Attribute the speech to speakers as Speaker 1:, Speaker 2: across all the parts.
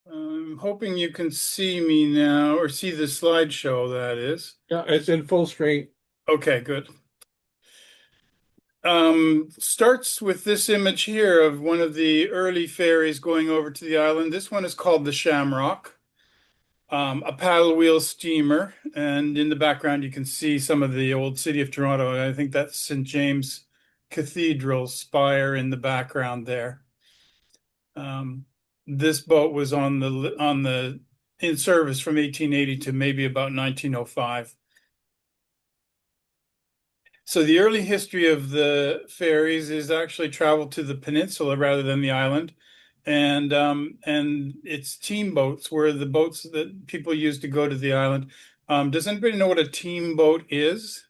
Speaker 1: I'm hoping you can see me now or see the slideshow, that is.
Speaker 2: Yeah, it's in full screen.
Speaker 1: Okay, good. Starts with this image here of one of the early ferries going over to the island. This one is called the Shamrock, a paddle wheel steamer. And in the background, you can see some of the old city of Toronto. I think that's St. James Cathedral spire in the background there. Um, this boat was on the in service from 1880 to maybe about 1905. So the early history of the ferries is actually travel to the peninsula rather than the island, and it's team boats were the boats that people used to go to the island. Does anybody know what a team boat is?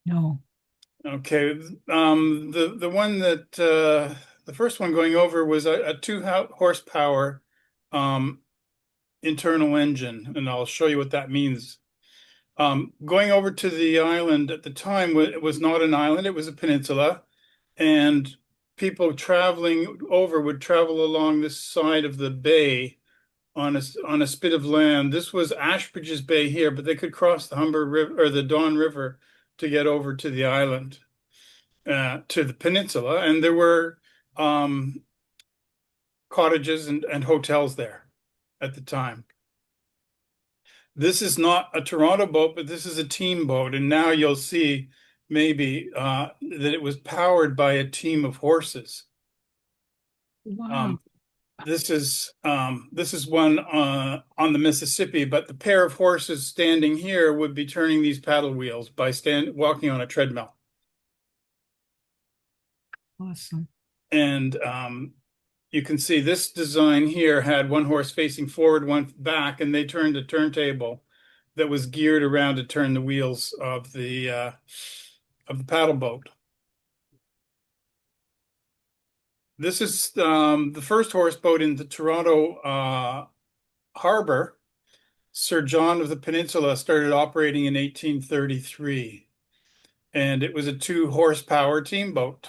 Speaker 3: No.
Speaker 1: Okay, the one that the first one going over was a two horsepower um, internal engine, and I'll show you what that means. Going over to the island at the time, it was not an island, it was a peninsula, and people traveling over would travel along this side of the bay on a spit of land. This was Ashbridge's Bay here, but they could cross the Humber River or the Don River to get over to the island, to the peninsula, and there were um, cottages and hotels there at the time. This is not a Toronto boat, but this is a team boat. And now you'll see maybe that it was powered by a team of horses.
Speaker 3: Wow.
Speaker 1: Um, this is one on the Mississippi, but the pair of horses standing here would be turning these paddle wheels by walking on a treadmill.
Speaker 3: Awesome.
Speaker 1: And you can see this design here had one horse facing forward, one back, and they turned a turntable that was geared around to turn the wheels of the paddle boat. This is the first horse boat in the Toronto Harbour. Sir John of the Peninsula started operating in 1833, and it was a two horsepower team boat.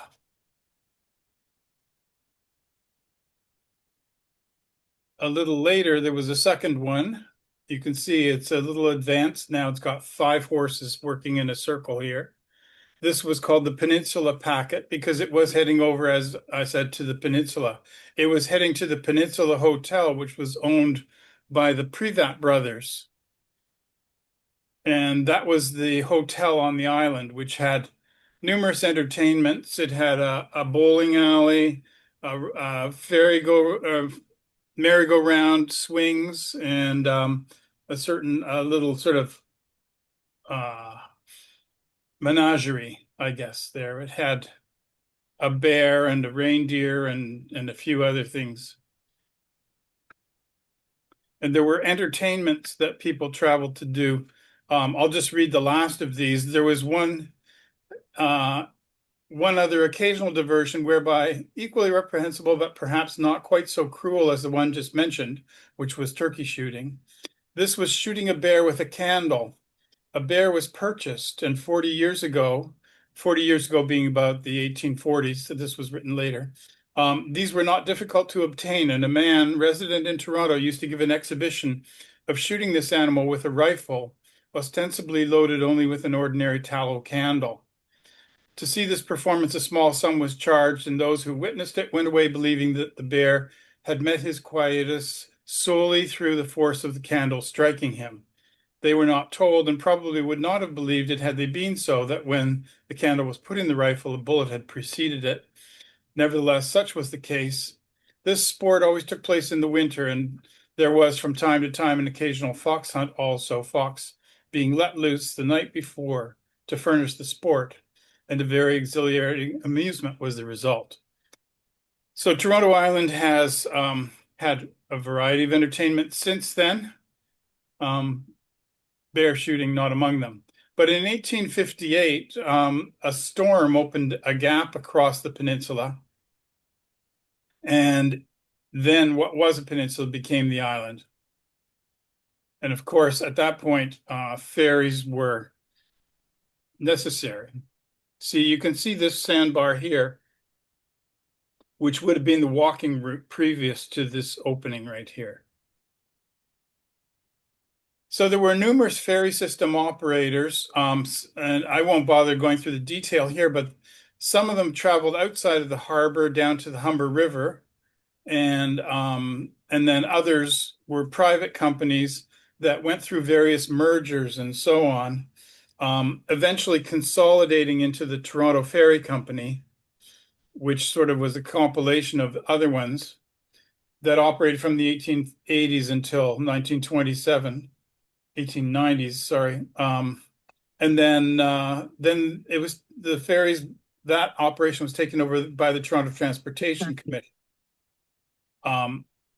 Speaker 1: A little later, there was a second one. You can see it's a little advanced now. It's got five horses working in a circle here. This was called the Peninsula Packet because it was heading over, as I said, to the peninsula. It was heading to the Peninsula Hotel, which was owned by the Privat brothers. And that was the hotel on the island, which had numerous entertainments. It had a bowling alley, a merry-go-round swings, and a little sort of uh, menagerie, I guess, there. It had a bear and a reindeer and a few other things. And there were entertainments that people traveled to do. I'll just read the last of these. There was uh, one other occasional diversion whereby equally reprehensible, but perhaps not quite so cruel as the one just mentioned, which was turkey shooting. This was shooting a bear with a candle. A bear was purchased, and 40 years ago being about the 1840s, so this was written later, these were not difficult to obtain, and a man resident in Toronto used to give an exhibition of shooting this animal with a rifle, ostensibly loaded only with an ordinary tallow candle. To see this performance, a small sum was charged, and those who witnessed it went away believing that the bear had met his quietus solely through the force of the candle striking him. They were not told, and probably would not have believed it had they been so, that when the candle was put in the rifle, a bullet had preceded it. Nevertheless, such was the case. This sport always took place in the winter, and there was from time to time an occasional fox hunt also, fox being let loose the night before to furnish the sport, and a very exhilarating amusement was the result. So Toronto Island has had a variety of entertainment since then. Um, Bear shooting not among them. But in 1858, a storm opened a gap across the peninsula, and then what was a peninsula became the island. And of course, at that point, ferries were necessary. See, you can see this sandbar here. which would have been the walking route previous to this opening right here. So there were numerous ferry system operators, and I won't bother going through the detail here, but some of them traveled outside of the harbor down to the Humber River, and then others were private companies that went through various mergers and so on, eventually consolidating into the Toronto Ferry Company, which sort of was a compilation of other ones that operated from the 1880s until 1927. 1890s, sorry. And then it was the ferries, that operation was taken over by the Toronto Transportation Commission,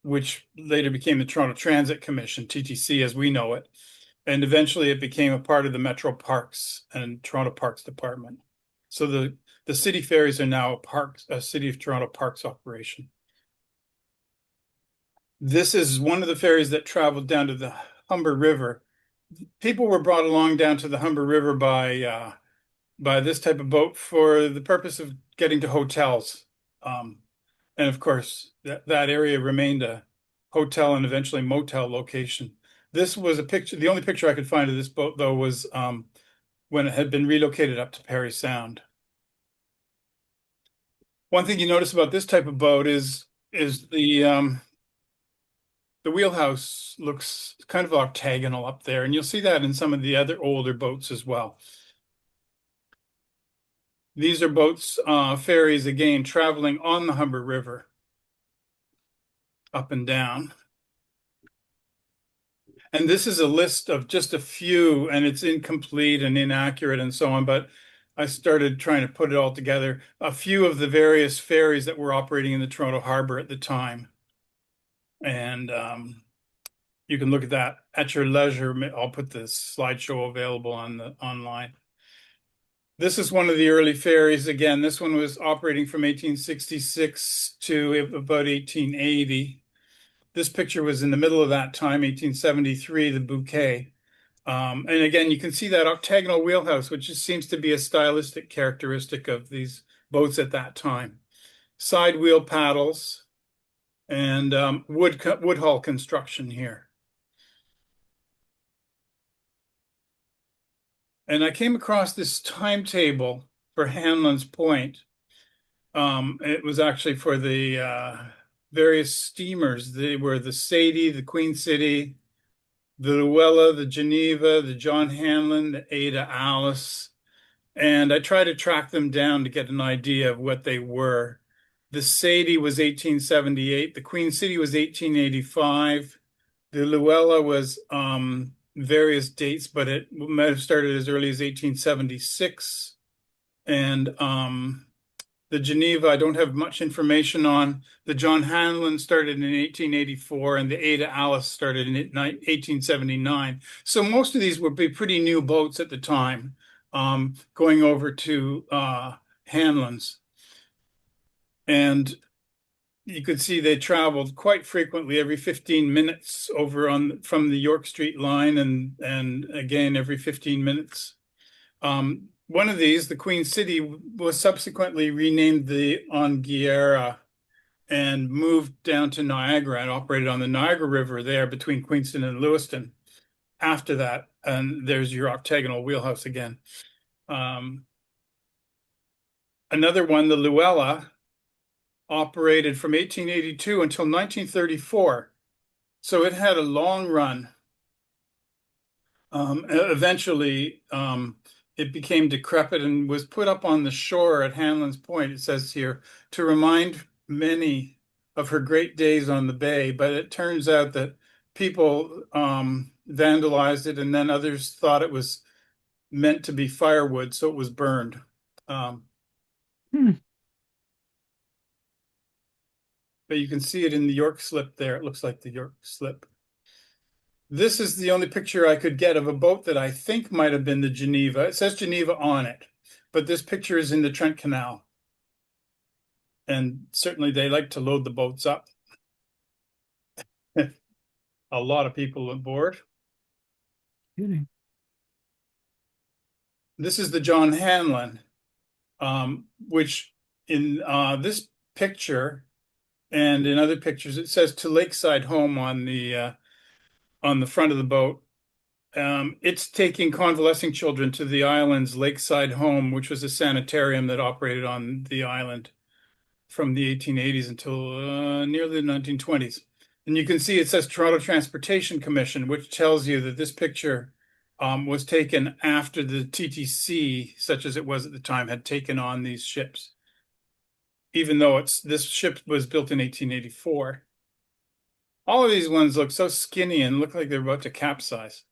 Speaker 1: which later became the Toronto Transit Commission, TTC as we know it. And eventually it became a part of the Metro Parks and Toronto Parks Department. So the city ferries are now a City of Toronto Parks operation. This is one of the ferries that traveled down to the Humber River. People were brought along down to the Humber River by this type of boat for the purpose of getting to hotels. And of course, that area remained a hotel and eventually motel location. This was a picture. The only picture I could find of this boat, though, was when it had been relocated up to Parry Sound. One thing you notice about this type of boat is the wheelhouse looks kind of octagonal up there, and you'll see that in some of the other older boats as well. These are boats, ferries again, traveling on the Humber River, up and down. And this is a list of just a few, and it's incomplete and inaccurate and so on, but I started trying to put it all together. A few of the various ferries that were operating in the Toronto Harbour at the time. And you can look at that at your leisure. I'll put the slideshow available online. This is one of the early ferries. Again, this one was operating from 1866 to about 1880. This picture was in the middle of that time, 1873, the Bouquet. And again, you can see that octagonal wheelhouse, which just seems to be a stylistic characteristic of these boats at that time. Side wheel paddles and wood hull construction here. And I came across this timetable for Hanlon's Point. It was actually for the various steamers. They were the Sadie, the Queen City, the Luella, the Geneva, the John Hanlon, the Ada Alice. And I tried to track them down to get an idea of what they were. The Sadie was 1878. The Queen City was 1885. The Luella was various dates, but it might have started as early as 1876. And the Geneva, I don't have much information on. The John Hanlon started in 1884, and the Ada Alice started in 1879. So most of these would be pretty new boats at the time, going over to Hanlon's. And you could see they traveled quite frequently, every 15 minutes over from the York Street line, and again every 15 minutes. One of these, the Queen City, was subsequently renamed the Anguilla and moved down to Niagara and operated on the Niagara River there between Queenston and Lewiston. After that, and there's your octagonal wheelhouse again. Another one, the Luella, operated from 1882 until 1934. So it had a long run. Eventually, it became decrepit and was put up on the shore at Hanlon's Point, it says here, to remind many of her great days on the bay. But it turns out that people vandalized it, and then others thought it was meant to be firewood, so it was burned.
Speaker 3: Hmm.
Speaker 1: But you can see it in the York slip there. It looks like the York slip. This is the only picture I could get of a boat that I think might have been the Geneva. It says Geneva on it, but this picture is in the Trent Canal. And certainly they like to load the boats up. A lot of people aboard.
Speaker 3: Kidding.
Speaker 1: This is the John Hanlon, which in this picture, and in other pictures it says to Lakeside Home on the front of the boat. It's taking convalescing children to the island's Lakeside Home, which was a sanitarium that operated on the island from the 1880s until nearly the 1920s. And you can see it says Toronto Transportation Commission, which tells you that this picture was taken after the TTC, such as it was at the time, had taken on these ships, even though this ship was built in 1884. All of these ones look so skinny and look like they're about to capsize.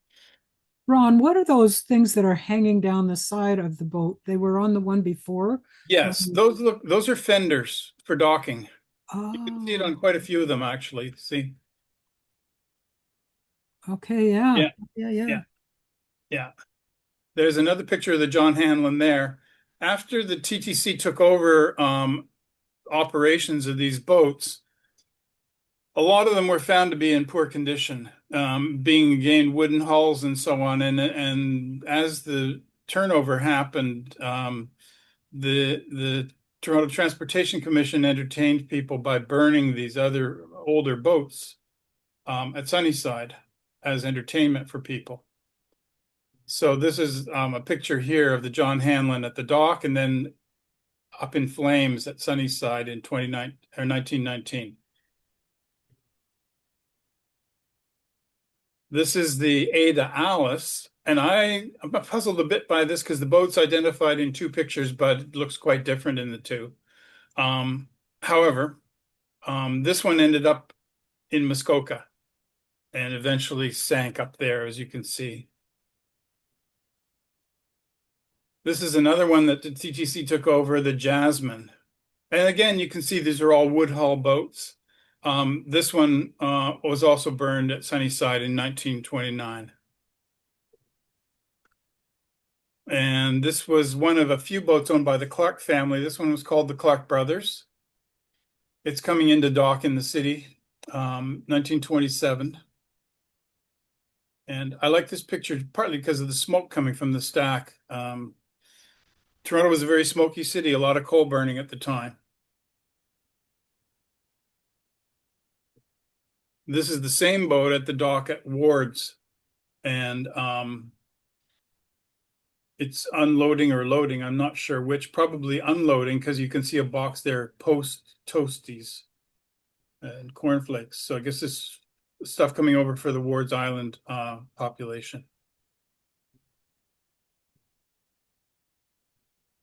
Speaker 3: Ron, what are those things that are hanging down the side of the boat? They were on the one before.
Speaker 1: Yes,
Speaker 3: Um,
Speaker 1: those are fenders for docking. You can see it
Speaker 3: oh,
Speaker 1: on quite a few of them, actually. See?
Speaker 3: okay, yeah,
Speaker 1: Yeah,
Speaker 3: yeah, yeah.
Speaker 1: yeah, yeah. There's another picture of the John Hanlon there. After the TTC took over operations of these boats, a lot of them were found to be in poor condition, being again wooden hulls and so on. And as the turnover happened, the Toronto Transportation Commission entertained people by burning these other older boats at Sunnyside as entertainment for people. So this is a picture here of the John Hanlon at the dock and then up in flames at Sunnyside in 1919. This is the Ada Alice, and I'm puzzled a bit by this because the boat's identified in two pictures, but it looks quite different in the two. Um, However, this one ended up in Muskoka and eventually sank up there, as you can see. This is another one that the TTC took over, the Jasmine. And again, you can see these are all wood hull boats. This one was also burned at Sunnyside in 1929. And this was one of a few boats owned by the Clark family. This one was called the Clark Brothers. It's coming into dock in the city, 1927. And I like this picture partly because of the smoke coming from the stack. Toronto was a very smoky city, a lot of coal burning at the time. This is the same boat at the dock at Ward's, and it's unloading or loading. I'm not sure which, probably unloading because you can see a box there, post toasties and cornflakes. So I guess this stuff coming over for the Ward's Island population.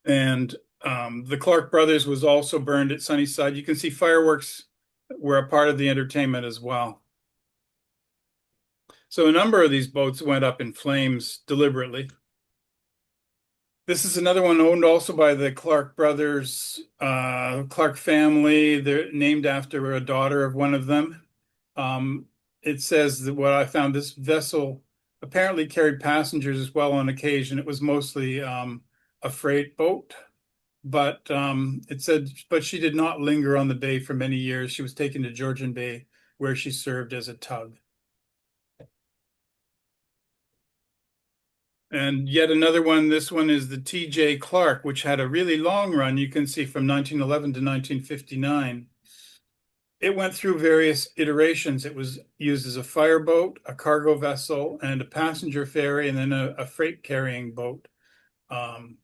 Speaker 1: And the Clark Brothers was also burned at Sunnyside. You can see fireworks were a part of the entertainment as well. So a number of these boats went up in flames deliberately. This is another one owned also by the Clark brothers, Clark family. They're named after a daughter of one of them. It says that what I found, this vessel apparently carried passengers as well on occasion. It was mostly a freight boat, but it said, but she did not linger on the bay for many years. She was taken to Georgian Bay, where she served as a tug. And yet another one, this one is the TJ Clark, which had a really long run. You can see from 1911 to 1959. It went through various iterations. It was used as a fireboat, a cargo vessel, and a passenger ferry, and then a freight carrying boat. Um,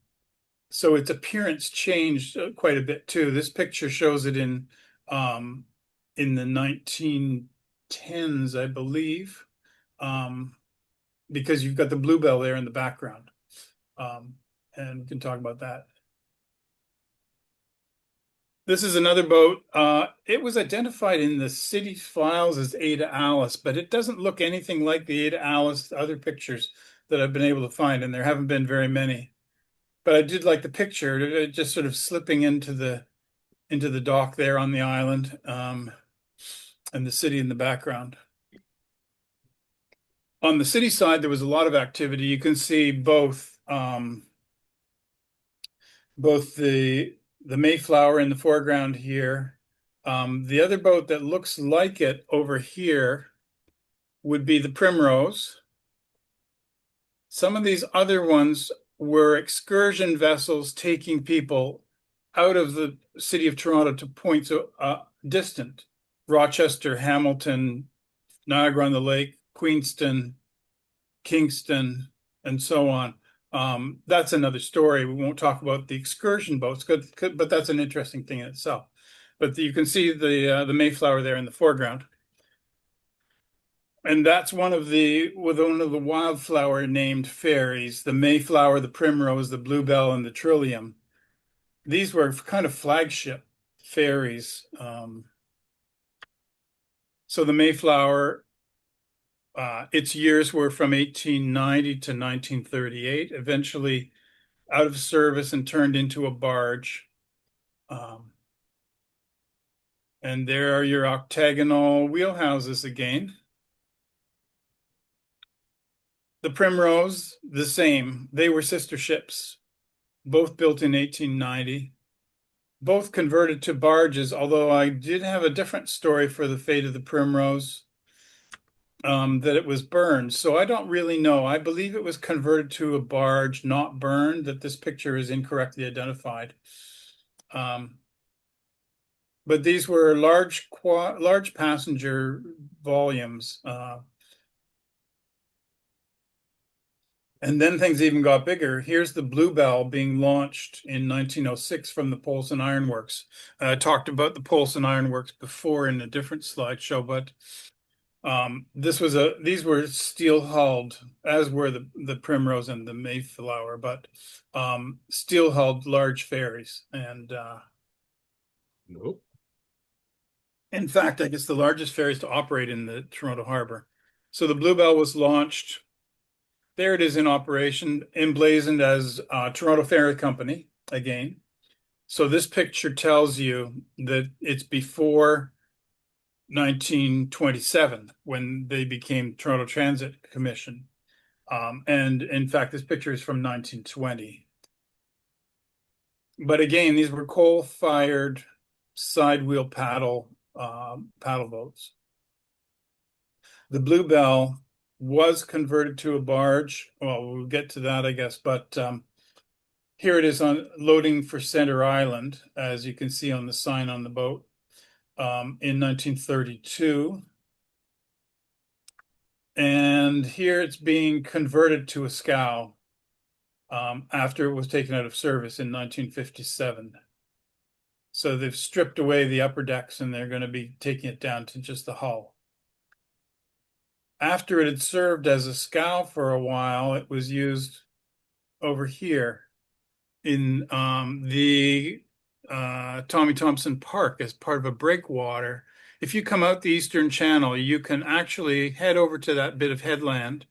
Speaker 1: so its appearance changed quite a bit too. This picture shows it in the 1910s, I believe. Because you've got the bluebell there in the background. And we can talk about that. This is another boat. It was identified in the city files as Ada Alice, but it doesn't look anything like the Ada Alice other pictures that I've been able to find, and there haven't been very many. But I did like the picture, just sort of slipping into the dock there on the island, and the city in the background. On the city side, there was a lot of activity. You can see both the Mayflower in the foreground here. The other boat that looks like it over here would be the Primrose. Some of these other ones were excursion vessels taking people out of the city of Toronto to points distant. Rochester, Hamilton, Niagara on the Lake, Queenston, Kingston, and so on. That's another story. We won't talk about the excursion boats, but that's an interesting thing in itself. But you can see the Mayflower there in the foreground, and that's one of the wildflower named ferries: the Mayflower, the Primrose, the Bluebell, and the Trillium. These were kind of flagship ferries. So the Mayflower, its years were from 1890 to 1938, eventually out of service and turned into a barge. Um, and there are your octagonal wheelhouses again. The Primrose, the same. They were sister ships, both built in 1890, both converted to barges, although I did have a different story for the fate of the Primrose, that it was burned. So I don't really know. I believe it was converted to a barge, not burned, that this picture is incorrectly identified. Um, but these were large passenger volumes. And then things even got bigger. Here's the Bluebell being launched in 1906 from the Polson Iron Works. I talked about the Polson Iron Works before in a different slideshow, but these were steel hulled, as were the Primrose and the Mayflower, but steel hulled large ferries. And
Speaker 2: Nope.
Speaker 1: in fact, I guess the largest ferries to operate in the Toronto Harbour. So the Bluebell was launched. There it is in operation, emblazoned as Toronto Ferry Company again. So this picture tells you that it's before 1927 when they became Toronto Transit Commission. And in fact, this picture is from 1920. But again, these were coal-fired side wheel paddle boats. The Bluebell was converted to a barge. Well, we'll get to that, I guess. But here it is on loading for Center Island, as you can see on the sign on the boat, in 1932. And here it's being converted to a scow after it was taken out of service in 1957. So they've stripped away the upper decks and they're going to be taking it down to just the hull. After it had served as a scow for a while, it was used over here in the Tommy Thompson Park as part of a breakwater. If you come out the Eastern Channel, you can actually head over to that bit of headland,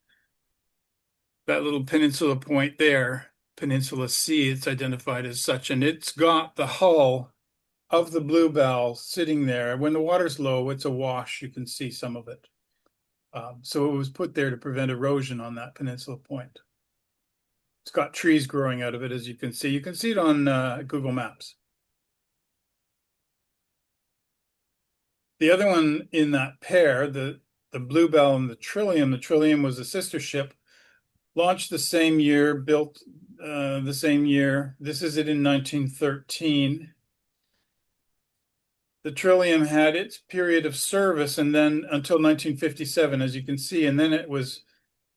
Speaker 1: that little peninsula point there, Peninsula C, it's identified as such, and it's got the hull of the Bluebell sitting there. When the water's low, it's awash. You can see some of it. So it was put there to prevent erosion on that peninsula point. It's got trees growing out of it, as you can see. You can see it on Google Maps. The other one in that pair, the Bluebell and the Trillium was a sister ship, launched the same year, built the same year. This is it in 1913. The Trillium had its period of service and then until 1957, as you can see, and then it was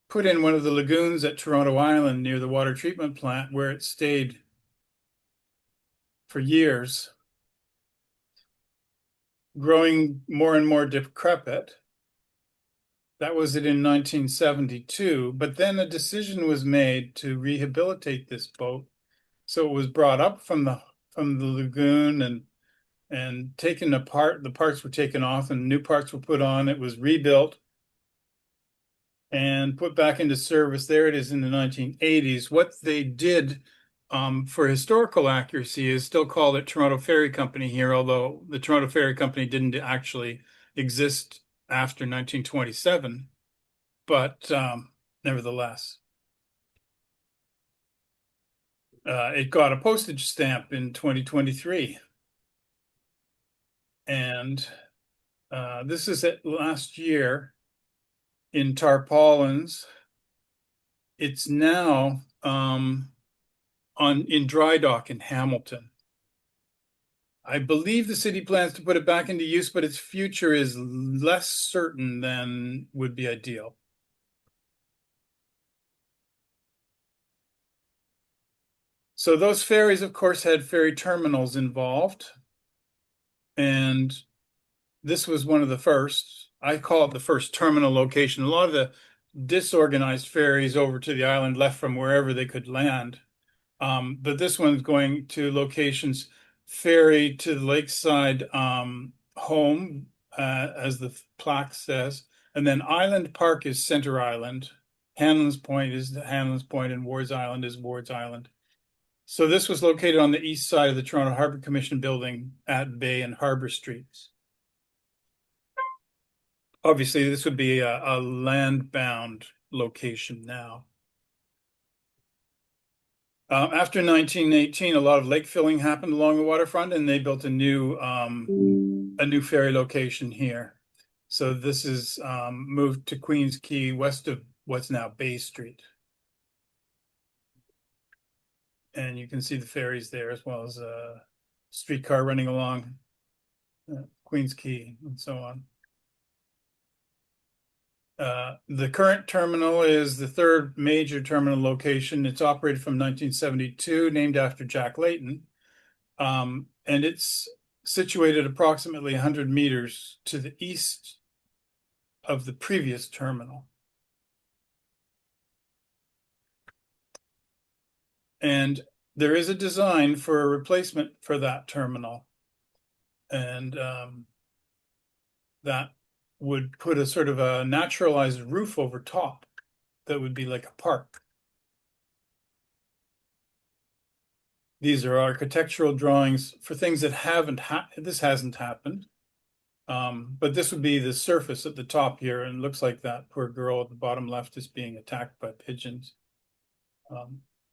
Speaker 1: put in one of the lagoons at Toronto Island near the water treatment plant where it stayed for years, growing more and more decrepit. That was it in 1972, but then a decision was made to rehabilitate this boat. So it was brought up from the lagoon and taken apart. The parts were taken off and new parts were put on. It was rebuilt and put back into service. There it is in the 1980s. What they did for historical accuracy is still call it Toronto Ferry Company here, although the Toronto Ferry Company didn't actually exist after 1927. But nevertheless, it got a postage stamp in 2023. And this is it last year in tarpaulins. It's now in dry dock in Hamilton. I believe the city plans to put it back into use, but its future is less certain than would be ideal. So those ferries, of course, had ferry terminals involved. And this was one of the first. I call it the first terminal location. A lot of the disorganized ferries over to the island left from wherever they could land. But this one's going to locations ferry to the lakeside home, as the plaque says. And then Island Park is Center Island. Hanlon's Point is Hanlon's Point, and Ward's Island is Ward's Island. So this was located on the east side of the Toronto Harbour Commission building at Bay and Harbour Streets. Obviously, this would be a land-bound location now. After 1918, a lot of lake filling happened along the waterfront, and they built a new ferry location here. So this is moved to Queens Quay, west of what's now Bay Street. And you can see the ferries there, as well as a streetcar running along Queens Quay and so on. The current terminal is the third major terminal location. It's operated from 1972, named after Jack Layton. And it's situated approximately 100 meters to the east of the previous terminal. And there is a design for a replacement for that terminal. And that would put a sort of a naturalized roof over top that would be like a park. These are architectural drawings for things that this hasn't happened. But this would be the surface at the top here, and it looks like that poor girl at the bottom left is being attacked by pigeons.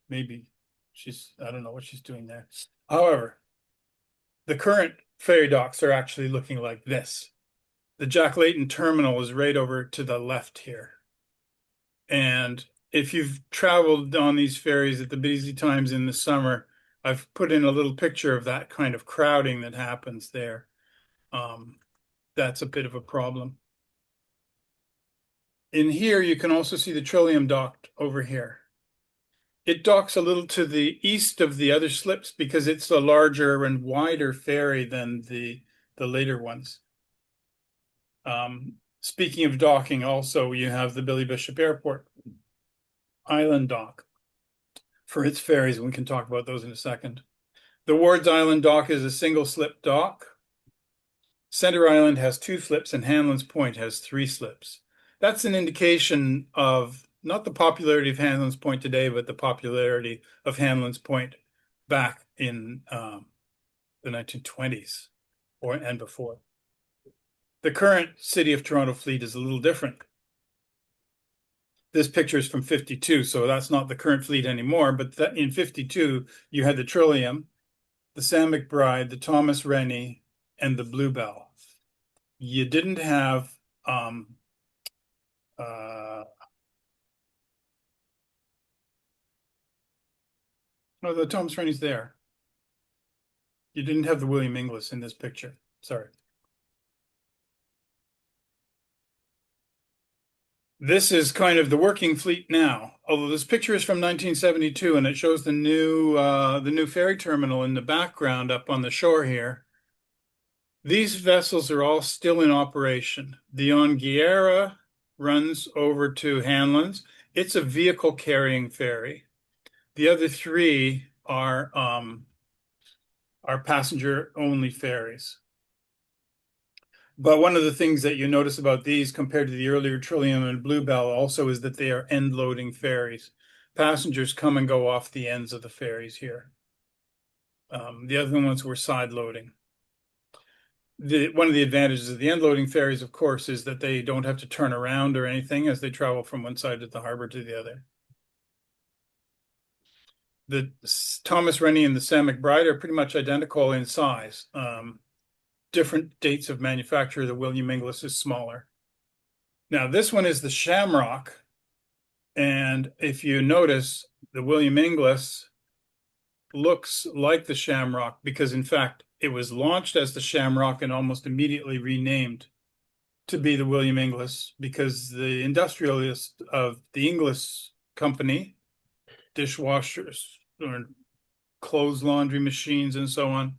Speaker 1: Maybe I don't know what she's doing there. However, the current ferry docks are actually looking like this. The Jack Layton terminal is right over to the left here. And if you've traveled on these ferries at the busy times in the summer, I've put in a little picture of that kind of crowding that happens there. That's a bit of a problem. In here, you can also see the Trillium dock over here. It docks a little to the east of the other slips because it's a larger and wider ferry than the later ones. Speaking of docking, also, you have the Billy Bishop Airport Island dock for its ferries, and we can talk about those in a second. The Ward's Island dock is a single slip dock. Center Island has 2 slips, and Hanlon's Point has 3 slips. That's an indication of not the popularity of Hanlon's Point today, but the popularity of Hanlon's Point back in the 1920s and before. The current City of Toronto fleet is a little different. This picture is from 52, so that's not the current fleet anymore, but in 52, you had the Trillium, the Sam McBride, the Thomas Rennie, and the Bluebell. You didn't have no, the Thomas Rennie's there. You didn't have the William Inglis in this picture. Sorry. This is kind of the working fleet now, although this picture is from 1972 and it shows the new ferry terminal in the background up on the shore here. These vessels are all still in operation. The Onguera runs over to Hanlon's. It's a vehicle carrying ferry. The other 3 are passenger only ferries. But one of the things that you notice about these compared to the earlier Trillium and Bluebell also is that they are end loading ferries. Passengers come and go off the ends of the ferries here. The other ones were side loading. One of the advantages of the end loading ferries, of course, is that they don't have to turn around or anything as they travel from one side of the harbor to the other. The Thomas Rennie and the Sam McBride are pretty much identical in size. Different dates of manufacture. The William Inglis is smaller. Now, this one is the Shamrock. And if you notice, the William Inglis looks like the Shamrock because, in fact, it was launched as the Shamrock and almost immediately renamed to be the William Inglis because the industrialist of the Inglis company, dishwashers or clothes laundry machines and so on,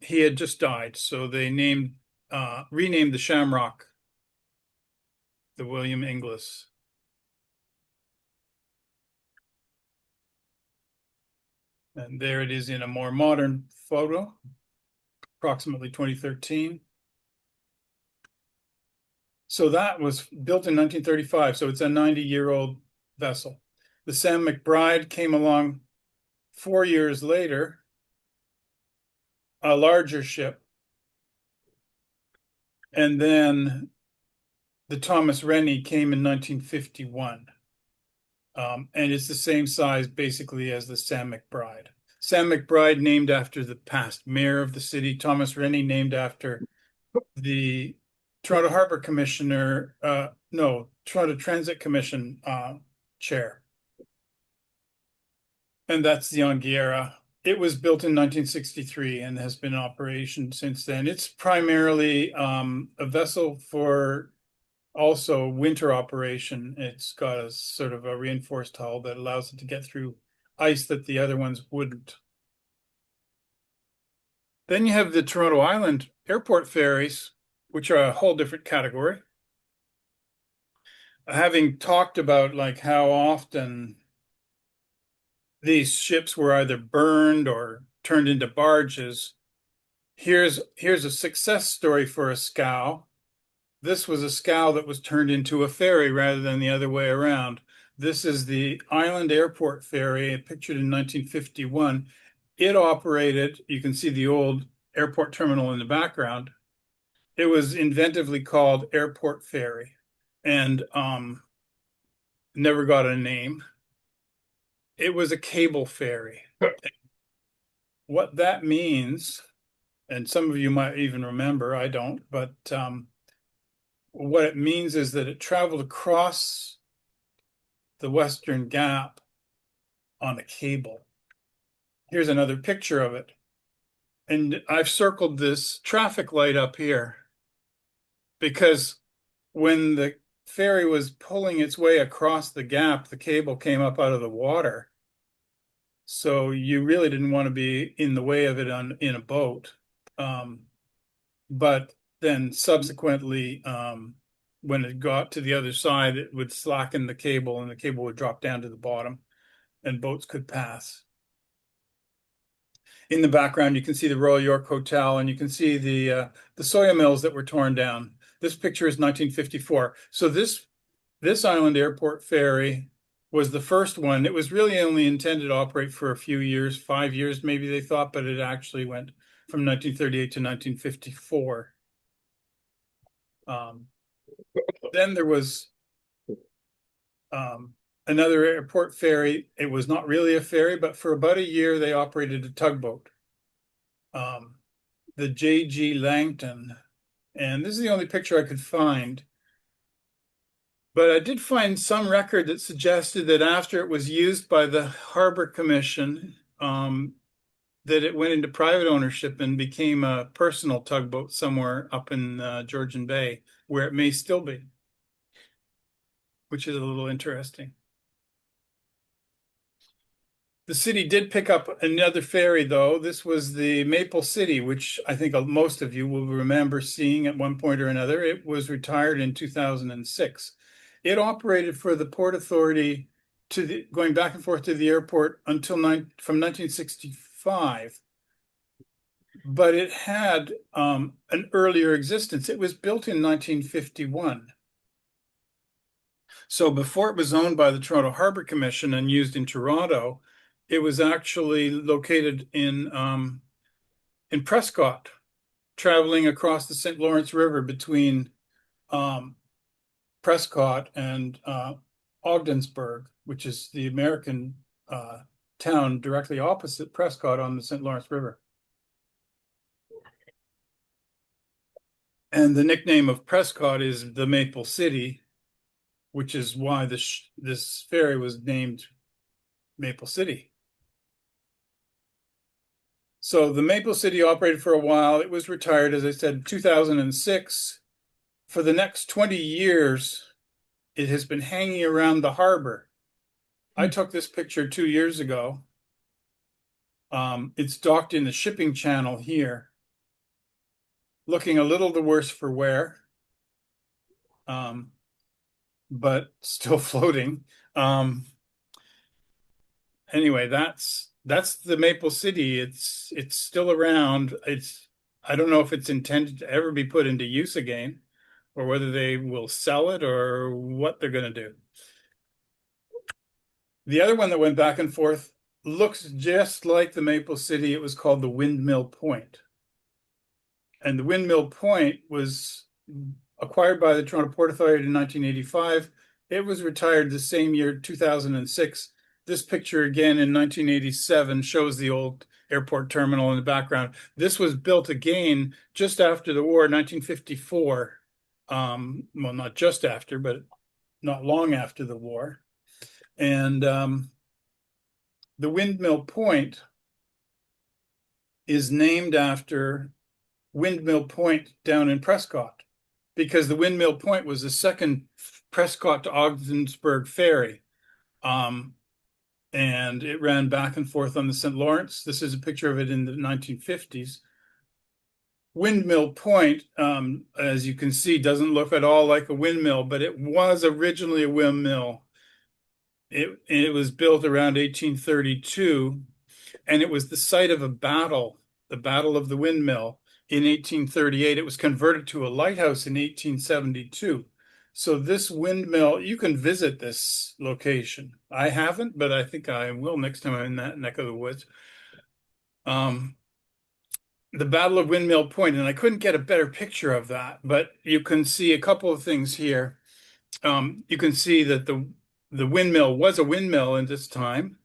Speaker 1: he had just died. So they renamed the Shamrock the William Inglis. And there it is in a more modern photo, approximately 2013. So that was built in 1935. So it's a 90-year-old vessel. The Sam McBride came along 4 years later, a larger ship. And then the Thomas Rennie came in 1951. And it's the same size basically as the Sam McBride. Sam McBride named after the past mayor of the city. Thomas Rennie named after the Toronto Harbour Commissioner, no, Toronto Transit Commission chair. And that's the Anguilla. It was built in 1963 and has been in operation since then. It's primarily a vessel for also winter operation. It's got a sort of a reinforced hull that allows it to get through ice that the other ones wouldn't. Then you have the Toronto Island airport ferries, which are a whole different category. Having talked about like how often these ships were either burned or turned into barges, here's a success story for a scow. This was a scow that was turned into a ferry rather than the other way around. This is the Island Airport Ferry, pictured in 1951. It operated, you can see the old airport terminal in the background. It was inventively called Airport Ferry and never got a name. It was a cable ferry. What that means, and some of you might even remember, I don't, but what it means is that it traveled across the Western Gap on a cable. Here's another picture of it. And I've circled this traffic light up here because when the ferry was pulling its way across the gap, the cable came up out of the water. So you really didn't want to be in the way of it in a boat. But then subsequently, when it got to the other side, it would slacken the cable and the cable would drop down to the bottom and boats could pass. In the background, you can see the Royal York Hotel and you can see the soya mills that were torn down. This picture is 1954. So this Island Airport ferry was the first one. It was really only intended to operate for a few years, 5 years maybe they thought, but it actually went from 1938 to 1954. Then there was another airport ferry. It was not really a ferry, but for about a year they operated a tugboat, the J.G. Langton. And this is the only picture I could find. But I did find some record that suggested that after it was used by the Harbor Commission, that it went into private ownership and became a personal tugboat somewhere up in Georgian Bay, where it may still be, which is a little interesting. The city did pick up another ferry, though. This was the Maple City, which I think most of you will remember seeing at one point or another. It was retired in 2006. It operated for the Port Authority going back and forth to the airport from 1965. But it had an earlier existence. It was built in 1951. So before it was owned by the Toronto Harbour Commission and used in Toronto, it was actually located in Prescott, traveling across the St. Lawrence River between Prescott and Ogdensburg, which is the American town directly opposite Prescott on the St. Lawrence River. And the nickname of Prescott is the Maple City, which is why this ferry was named Maple City. So the Maple City operated for a while. It was retired, as I said, 2006. For the next 20 years, it has been hanging around the harbor. I took this picture 2 years ago. It's docked in the shipping channel here, looking a little the worse for wear, but still floating. Anyway, that's the Maple City. It's still around. I don't know if it's intended to ever be put into use again, or whether they will sell it or what they're going to do. The other one that went back and forth looks just like the Maple City. It was called the Windmill Point. And the Windmill Point was acquired by the Toronto Port Authority in 1985. It was retired the same year, 2006. This picture again in 1987 shows the old airport terminal in the background. This was built again just after the war, 1954. Well, not just after, but not long after the war. And the Windmill Point is named after Windmill Point down in Prescott, because the Windmill Point was the second Prescott to Ogdensburg ferry. And it ran back and forth on the St. Lawrence. This is a picture of it in the 1950s. Windmill Point, as you can see, doesn't look at all like a windmill, but it was originally a windmill. It was built around 1832, and it was the site of a battle, the Battle of the Windmill in 1838. It was converted to a lighthouse in 1872. So this windmill, you can visit this location. I haven't, but I think I will next time I'm in that neck of the woods. The Battle of Windmill Point, and I couldn't get a better picture of that, but you can see a couple of things here. You can see that the windmill was a windmill in this time,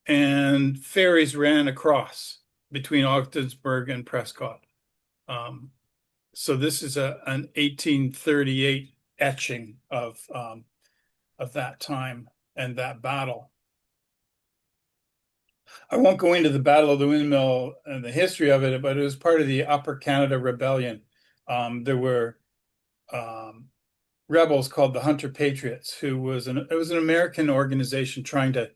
Speaker 1: and ferries ran across between Ogdensburg and Prescott. So this is an 1838 etching of that time and that battle. I won't go into the Battle of the Windmill and the history of it, but it was part of the Upper Canada Rebellion. There were rebels called the Hunter Patriots, it was an American organization trying to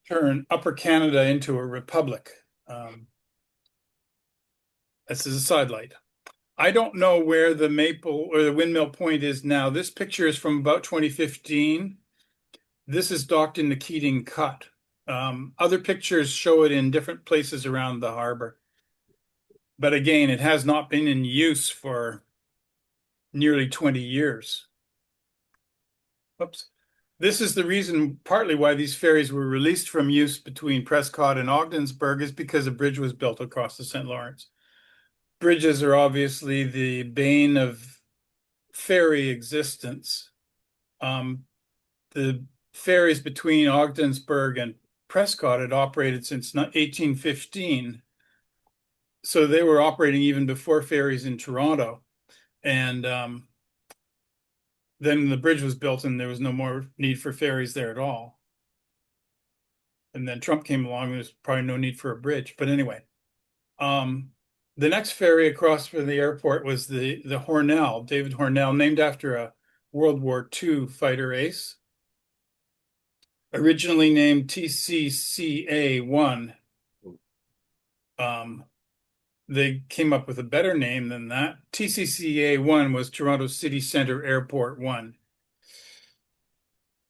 Speaker 1: turn Upper Canada into a republic. This is a sidelight. I don't know where the Maple or the Windmill Point is now. This picture is from about 2015. This is docked in the Keating Cut. Other pictures show it in different places around the harbor. But again, it has not been in use for nearly 20 years. Oops. This is the reason partly why these ferries were released from use between Prescott and Ogdensburg, is because a bridge was built across the St. Lawrence. Bridges are obviously the bane of ferry existence. The ferries between Ogdensburg and Prescott had operated since 1815. So they were operating even before ferries in Toronto. And then the bridge was built and there was no more need for ferries there at all. And then Trump came along, there's probably no need for a bridge. But anyway, the next ferry across from the airport was the Hornell, David Hornell, named after a World War II fighter ace. Originally named TCCA-1. They came up with a better name than that. TCCA-1 was Toronto City Centre Airport 1.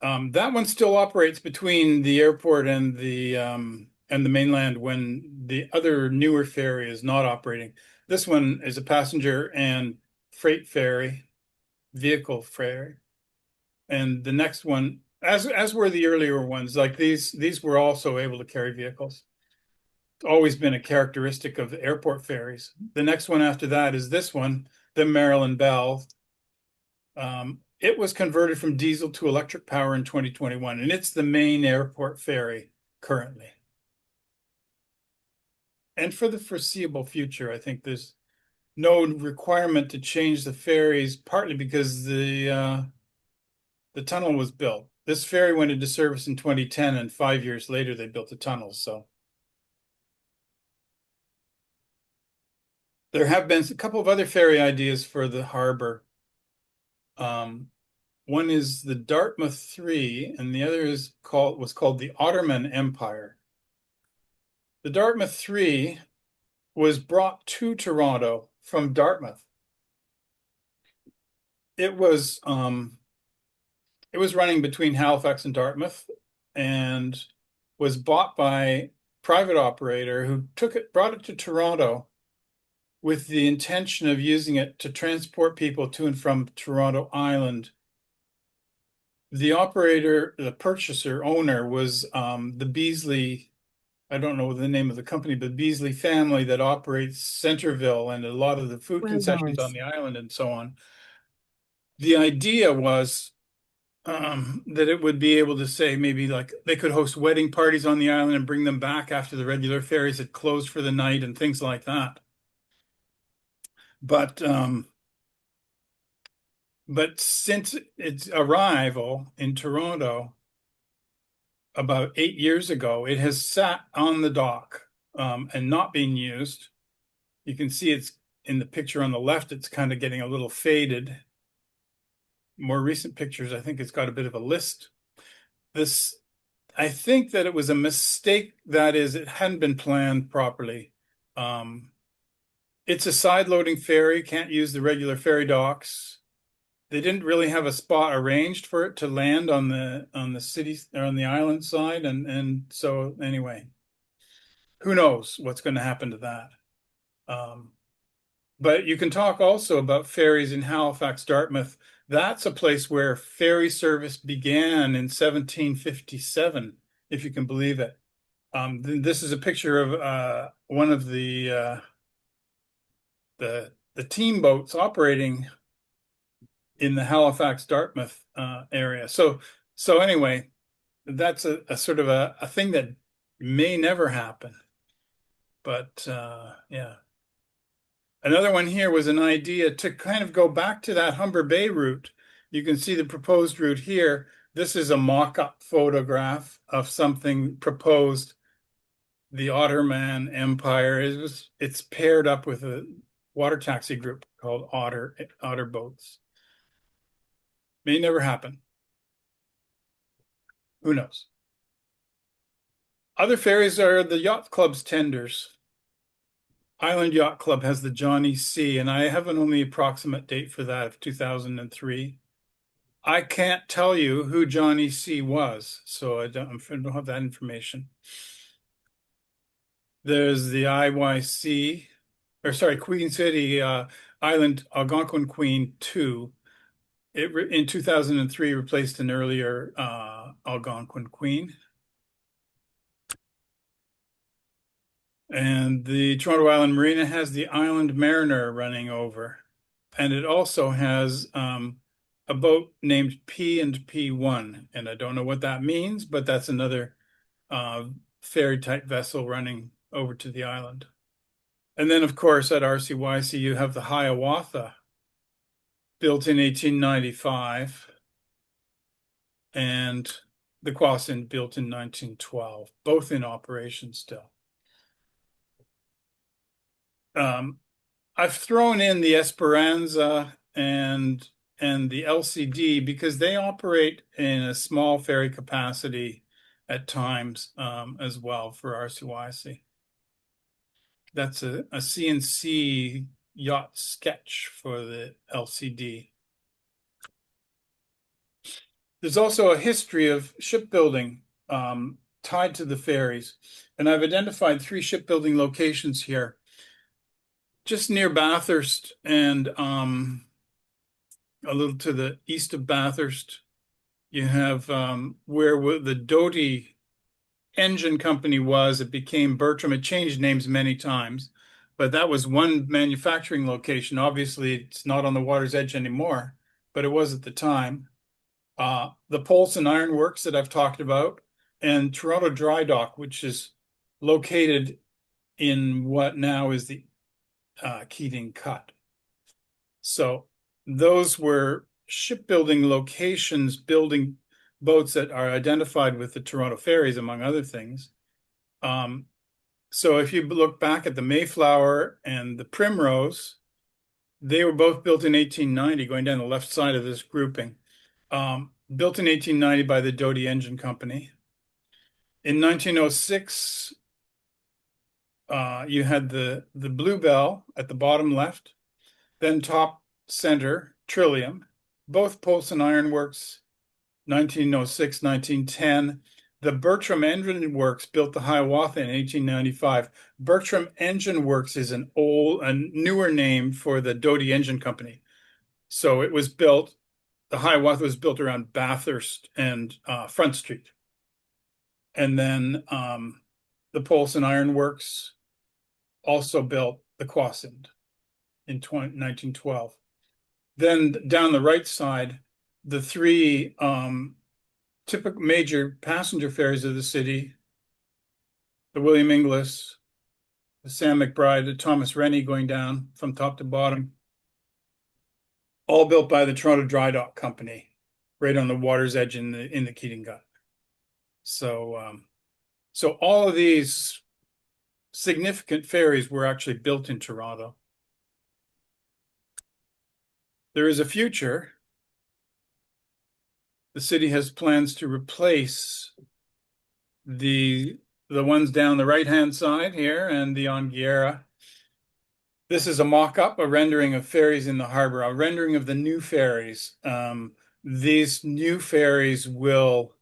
Speaker 1: That one still operates between the airport and the mainland when the other newer ferry is not operating. This one is a passenger and freight ferry, vehicle ferry. And the next one, as were the earlier ones, like these were also able to carry vehicles. It's always been a characteristic of the airport ferries. The next one after that is this one, the Maryland Belle. It was converted from diesel to electric power in 2021, and it's the main airport ferry currently. And for the foreseeable future, I think there's no requirement to change the ferries, partly because the tunnel was built. This ferry went into service in 2010, and 5 years later they built the tunnel. So There have been a couple of other ferry ideas for the harbor. One is the Dartmouth 3, and the other was called the Ottoman Empire. The Dartmouth 3 was brought to Toronto from Dartmouth. It was running between Halifax and Dartmouth, and was bought by a private operator who brought it to Toronto with the intention of using it to transport people to and from Toronto Island. The operator, the purchaser, owner was the Beasley, I don't know the name of the company, but Beasley family that operates Centerville and a lot of the food concessions on the island and so on. The idea was that it would be able to say maybe like they could host wedding parties on the island and bring them back after the regular ferries had closed for the night and things like that. But since its arrival in Toronto about 8 years ago, it has sat on the dock and not being used. You can see it's in the picture on the left, it's kind of getting a little faded. More recent pictures, I think it's got a bit of a list. I think that it was a mistake. That is, it hadn't been planned properly. It's a side-loading ferry, can't use the regular ferry docks. They didn't really have a spot arranged for it to land on the city or on the island side, and so anyway, who knows what's going to happen to that. But you can talk also about ferries in Halifax, Dartmouth. That's a place where ferry service began in 1757, if you can believe it. This is a picture of one of the team boats operating in the Halifax, Dartmouth area. So anyway, that's a sort of a thing that may never happen. But yeah. Another one here was an idea to kind of go back to that Humber Bay route. You can see the proposed route here. This is a mock-up photograph of something proposed, the Ottoman Empire. It's paired up with a water taxi group called Otter Boats. May never happen. Who knows? Other ferries are the yacht club's tenders. Island Yacht Club has the Johnny C, and I have an only approximate date for that of 2003. I can't tell you who Johnny C was, so I don't have that information. There's the IYC, or sorry, Queen City Island Algonquin Queen 2. It in 2003 replaced an earlier Algonquin Queen. And the Toronto Island Marina has the Island Mariner running over. And it also has a boat named P and P1. And I don't know what that means, but that's another ferry type vessel running over to the island. And then, of course, at RCYC, you have the Hiawatha, built in 1895, and the Quasin, built in 1912, both in operation still. I've thrown in the Esperanza and the LCD because they operate in a small ferry capacity at times as well for RCYC. That's a CNC yacht sketch for the LCD. There's also a history of shipbuilding tied to the ferries, and I've identified 3 shipbuilding locations here. Just near Bathurst and a little to the east of Bathurst, you have where the Doty engine company was. It became Bertram. It changed names many times, but that was one manufacturing location. Obviously, it's not on the water's edge anymore, but it was at the time. The Polson Iron Works that I've talked about, and Toronto Dry Dock, which is located in what now is the Keating Cut. So those were shipbuilding locations, building boats that are identified with the Toronto ferries, among other things. So if you look back at the Mayflower and the Primrose, they were both built in 1890, going down the left side of this grouping. Built in 1890 by the Doty Engine Company. In 1906, you had the Bluebell at the bottom left, then top center, Trillium, both Polson Iron Works, 1906, 1910. The Bertram Engine Works built the Hiawatha in 1895. Bertram Engine Works is a newer name for the Doty Engine Company. So it was built, the Hiawatha was built around Bathurst and Front Street. And then the Polson Iron Works also built the Quasend in 1912. Then down the right side, the three typical major passenger ferries of the city, the William Inglis, the Sam McBride, the Thomas Rennie going down from top to bottom, all built by the Toronto Dry Dock Company, right on the water's edge in the Keating Gut. So, so all of these significant ferries were actually built in Toronto. There is a future. The city has plans to replace the ones down the right-hand side here and the Anguera. This is a mock-up, a rendering of ferries in the harbor, a rendering of the new ferries. These new ferries will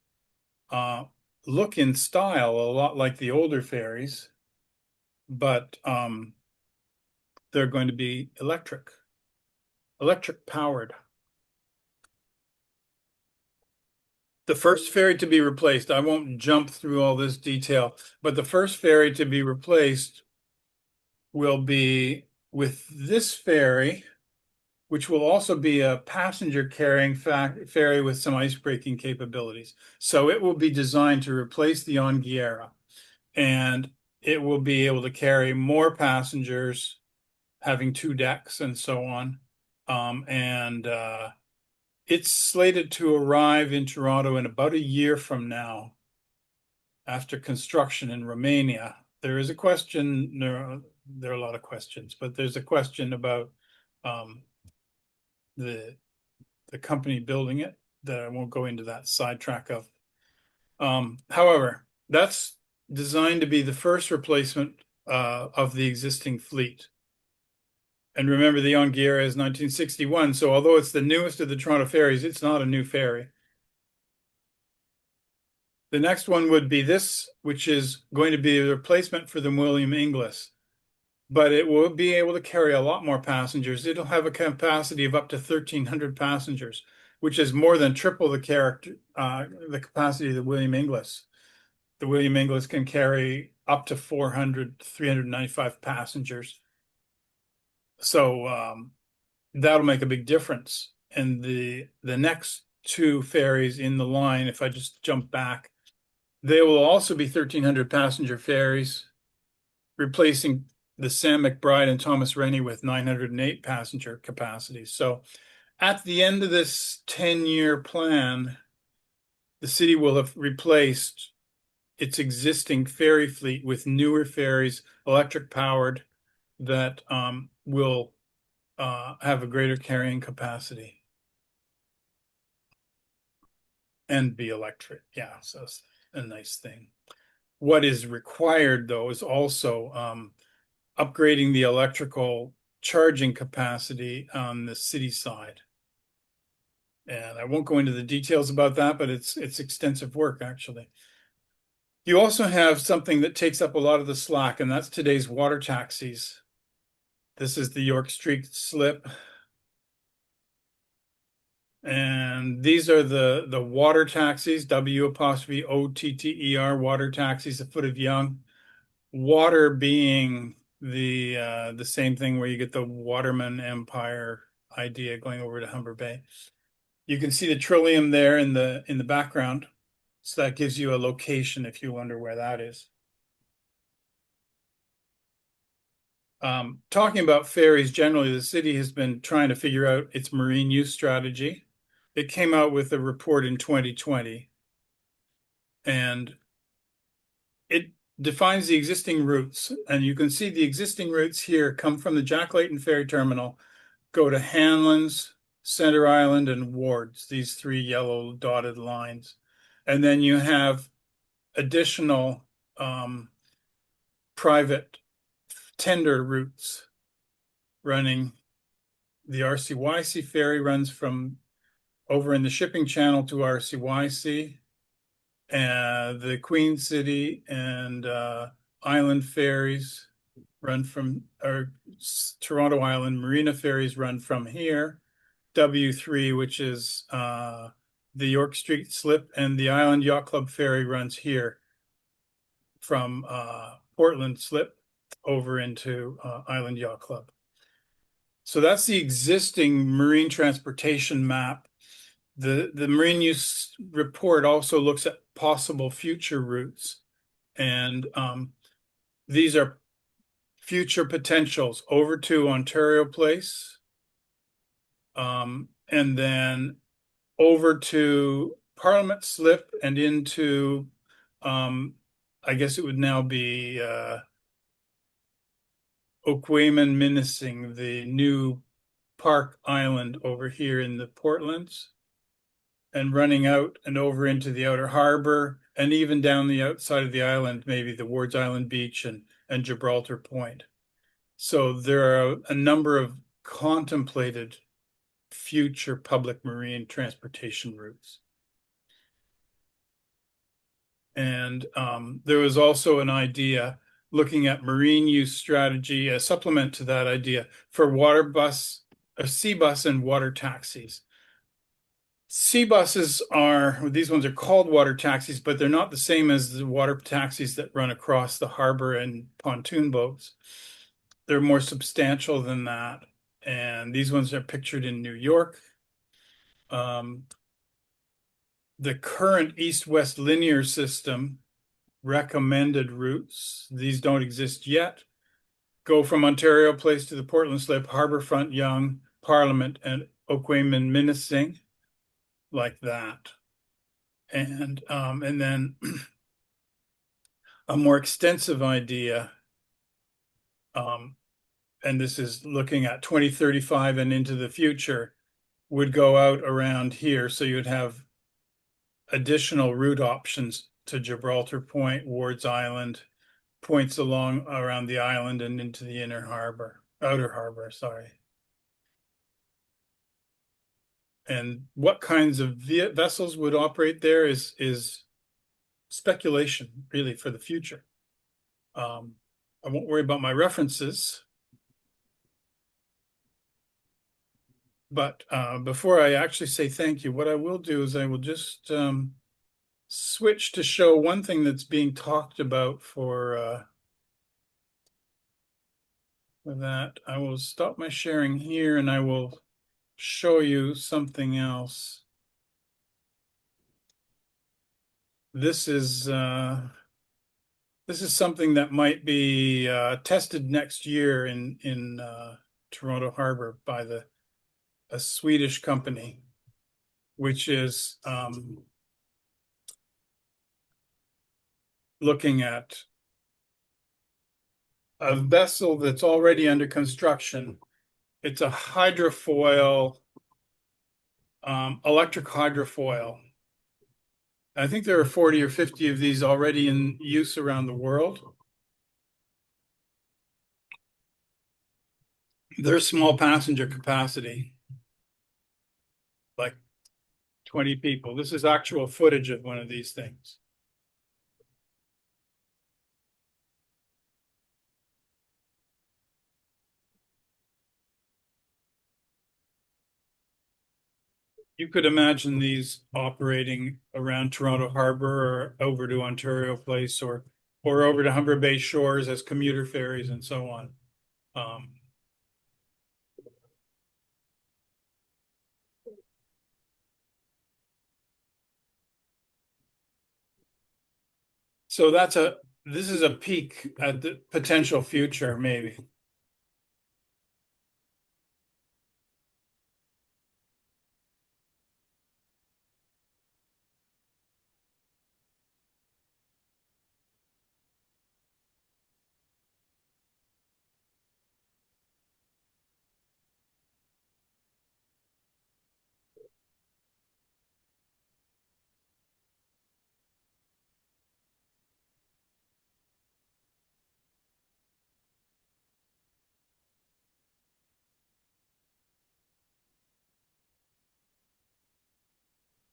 Speaker 1: look in style a lot like the older ferries, but they're going to be electric powered. The first ferry to be replaced, I won't jump through all this detail, but the first ferry to be replaced will be with this ferry, which will also be a passenger carrying ferry with some ice breaking capabilities. So it will be designed to replace the Anguera, and it will be able to carry more passengers, having 2 decks and so on. It's slated to arrive in Toronto in about a year from now, after construction in Romania. There is a question, there are a lot of questions, but there's a question about the company building it that I won't go into that sidetrack of. However, that's designed to be the first replacement of the existing fleet. And remember, the Anguera is 1961, so although it's the newest of the Toronto ferries, it's not a new ferry. The next one would be this, which is going to be a replacement for the William Inglis, but it will be able to carry a lot more passengers. It'll have a capacity of up to 1,300 passengers, which is more than triple the capacity of the William Inglis. The William Inglis can carry up to 395 passengers. So that'll make a big difference. And the next 2 ferries in the line, if I just jump back, they will also be 1,300 passenger ferries, replacing the Sam McBride and Thomas Rennie with 908 passenger capacities. So at the end of this 10-year plan, the city will have replaced its existing ferry fleet with newer ferries, electric powered, that will have a greater carrying capacity and be electric. Yeah, so it's a nice thing. What is required, though, is also upgrading the electrical charging capacity on the city side. And I won't go into the details about that, but it's extensive work, actually. You also have something that takes up a lot of the slack, and that's today's water taxis. This is the York Street slip. And these are the water taxis, W'OTTER, water taxis, a Foot of Young. Water being the same thing where you get the Waterman Empire idea going over to Humber Bay. You can see the Trillium there in the background. So that gives you a location if you wonder where that is. Talking about ferries generally, the city has been trying to figure out its marine use strategy. It came out with a report in 2020, and defines the existing routes, and you can see the existing routes here come from the Jack Layton Ferry Terminal, go to Hanlan's, Center Island, and Wards, these three yellow dotted lines. And then you have additional private tender routes running. The RCYC ferry runs from over in the shipping channel to RCYC. And the Queen City and Island ferries run from, or Toronto Island Marina ferries run from here. W3, which is the York Street Slip, and the Island Yacht Club ferry runs here from Portland Slip over into Island Yacht Club. So that's the existing marine transportation map. The marine use report also looks at possible future routes, and these are future potentials over to Ontario Place, and then over to Parliament Slip and into, I guess it would now be Oquaman Minising, the new Park Island over here in the Portlands, and running out and over into the outer harbor, and even down the outside of the island, maybe the Wards Island Beach and Gibraltar Point. So there are a number of contemplated future public marine transportation routes. And there was also an idea looking at marine use strategy, a supplement to that idea for water bus, sea bus and water taxis. Sea buses are, these ones are called water taxis, but they're not the same as the water taxis that run across the harbor and pontoon boats. They're more substantial than that. And these ones are pictured in New York. The current east-west linear system recommended routes, these don't exist yet, go from Ontario Place to the Portland Slip, Harbourfront, Yonge, Parliament, and Oquaman Minising, like that. And then a more extensive idea, and this is looking at 2035 and into the future, would go out around here. So you'd have additional route options to Gibraltar Point, Wards Island, points along around the island and into the outer harbor, sorry. And what kinds of vessels would operate there is speculation, really, for the future. I won't worry about my references. But before I actually say thank you, what I will do is I will just switch to show one thing that's being talked about for that. I will stop my sharing here and I will show you something else. This is something that might be tested next year in Toronto Harbour by a Swedish company, which is looking at a vessel that's already under construction. It's a hydrofoil, electric hydrofoil. I think there are 40 or 50 of these already in use around the world. They're small passenger capacity, like 20 people. This is actual footage of one of these things. You could imagine these operating around Toronto Harbour or over to Ontario Place or over to Humber Bay Shores as commuter ferries and so on. So this is a peek at the potential future, maybe.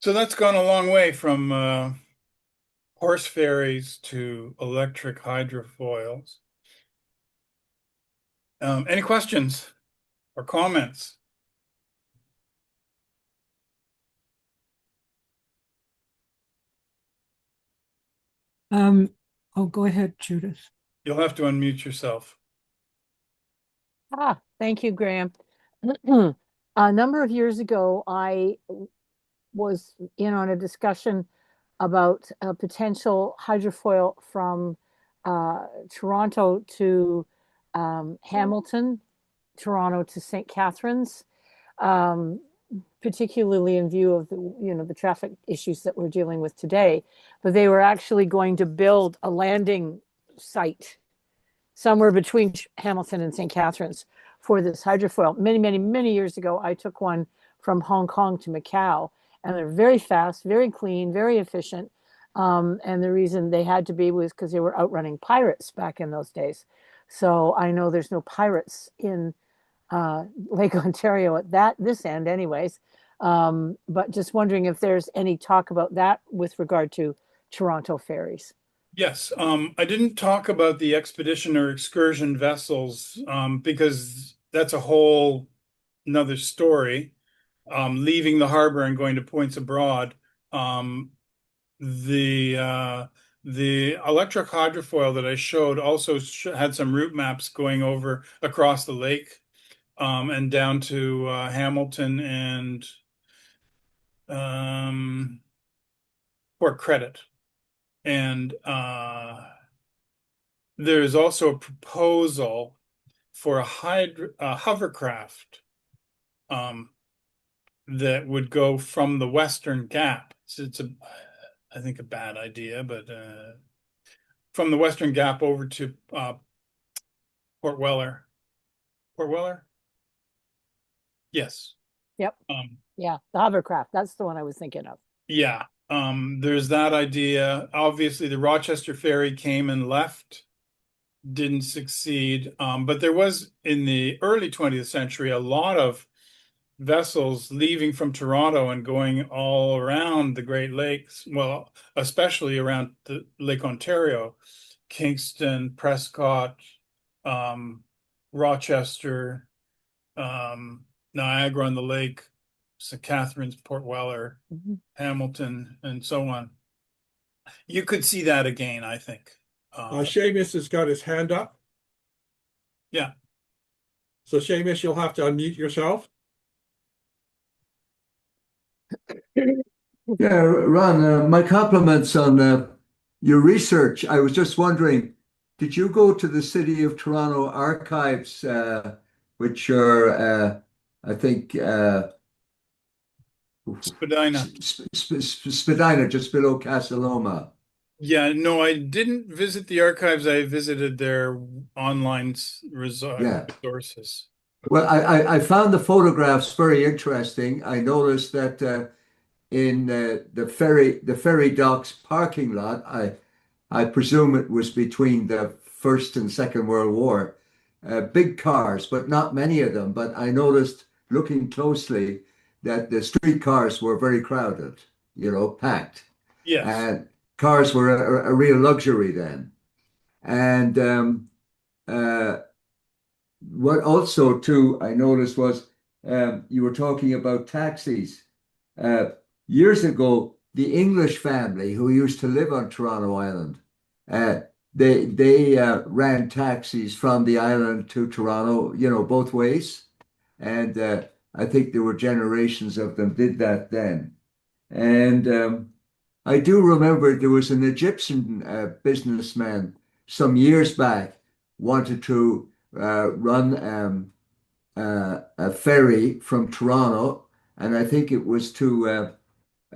Speaker 1: So that's gone a long way from horse ferries to electric hydrofoils. Any questions or comments?
Speaker 3: Um, oh, go ahead, Judith.
Speaker 1: You'll have to unmute yourself.
Speaker 4: Thank you, Graham. A number of years ago, I was in on a discussion about a potential hydrofoil from Toronto to Hamilton, Toronto to St. Catharines, um, particularly in view of the traffic issues that we're dealing with today. But they were actually going to build a landing site somewhere between Hamilton and St. Catharines for this hydrofoil. Many, many, many years ago, I took one from Hong Kong to Macau, and they're very fast, very clean, very efficient. And the reason they had to be was because they were outrunning pirates back in those days. So I know there's no pirates in Lake Ontario at this end, anyways. But just wondering if there's any talk about that with regard to Toronto ferries.
Speaker 1: Yes, I didn't talk about the expedition or excursion vessels because that's a whole another story. Leaving the harbor and going to points abroad. Um, the uh, the electric hydrofoil that I showed also had some route maps going over across the lake and down to Hamilton and um, Port Credit. And there's also a proposal for a hovercraft um, that would go from the Western Gap. It's I think, a bad idea, but from the Western Gap over to Port Weller. Port Weller? Yes.
Speaker 4: Yep.
Speaker 1: Um,
Speaker 4: Yeah, the hovercraft. That's the one I was thinking of.
Speaker 1: yeah. There's that idea. Obviously, the Rochester ferry came and left, didn't succeed. But there was in the early 20th century a lot of vessels leaving from Toronto and going all around the Great Lakes, well, especially around the Lake Ontario, Kingston, Prescott, um, Rochester, Niagara on the Lake, St. Catharines, Port Weller,
Speaker 4: Mhm.
Speaker 1: Hamilton, and so on. You could see that again, I think.
Speaker 2: Seamus has got his hand up.
Speaker 1: Yeah.
Speaker 2: So Seamus, you'll have to unmute yourself.
Speaker 5: Yeah, Ron, my compliments on your research. I was just wondering, did you go to the City of Toronto archives, which are, I think,
Speaker 1: Spadina.
Speaker 5: Spadina, just below Casa Loma?
Speaker 1: Yeah, no, I didn't visit the archives. I visited their online
Speaker 5: Yeah.
Speaker 1: resources.
Speaker 5: Well, I found the photographs very interesting. I noticed that in the ferry docks parking lot, I presume it was between the First and Second World War. Big cars, but not many of them. But I noticed looking closely that the street cars were very crowded, packed.
Speaker 1: Yes.
Speaker 5: And cars were a real luxury then. And uh, what also too I noticed was you were talking about taxis. Uh, Years ago, the English family who used to live on Toronto Island, uh, they ran taxis from the island to Toronto, both ways. And I think there were generations of them did that then. And I do remember there was an Egyptian businessman some years back wanted to run a ferry from Toronto, and I think it was to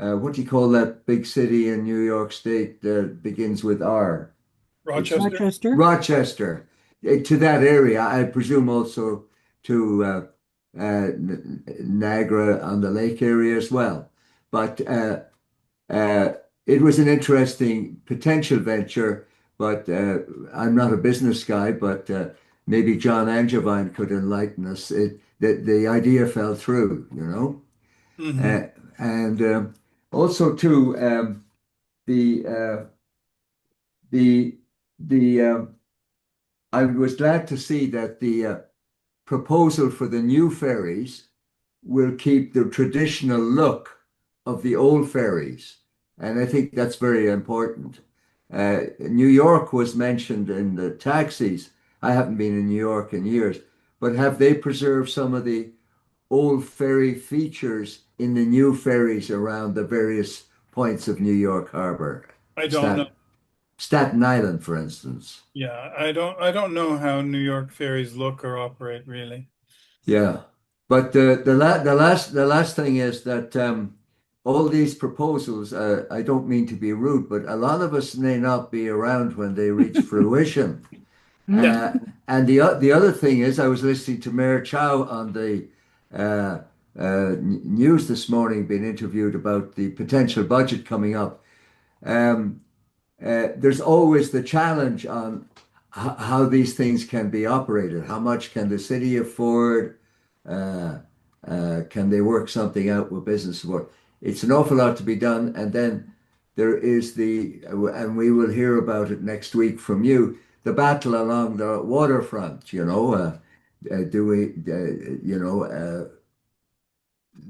Speaker 5: what do you call that big city in New York State that begins with R? It's
Speaker 1: Rochester?
Speaker 3: Rochester?
Speaker 5: Rochester. To that area. I presume also to Niagara on the lake area as well. But uh, it was an interesting potential venture, but I'm not a business guy, but maybe John Angevine could enlighten us. The idea fell through.
Speaker 1: Hmm.
Speaker 5: Uh, and Also, too, the the the I was glad to see that the proposal for the new ferries will keep the traditional look of the old ferries, and I think that's very important. New York was mentioned in the taxis. I haven't been in New York in years, but have they preserved some of the old ferry features in the new ferries around the various points of New York Harbor?
Speaker 1: I don't know.
Speaker 5: Stat Staten Island, for instance.
Speaker 1: Yeah, I don't know how New York ferries look or operate really.
Speaker 5: Yeah, but the last thing is that all these proposals. I don't mean to be rude, but a lot of us may not be around when they reach fruition.
Speaker 1: Yeah.
Speaker 3: Mm.
Speaker 5: And the other thing is, I was listening to Mayor Chow on the uh, news this morning, being interviewed about the potential budget coming up. Um, there's always the challenge on how these things can be operated. How much can the city afford? Uh, can they work something out with business support? It's an awful lot to be done. And then there is and we will hear about it next week from you, the battle along the waterfront. Do we,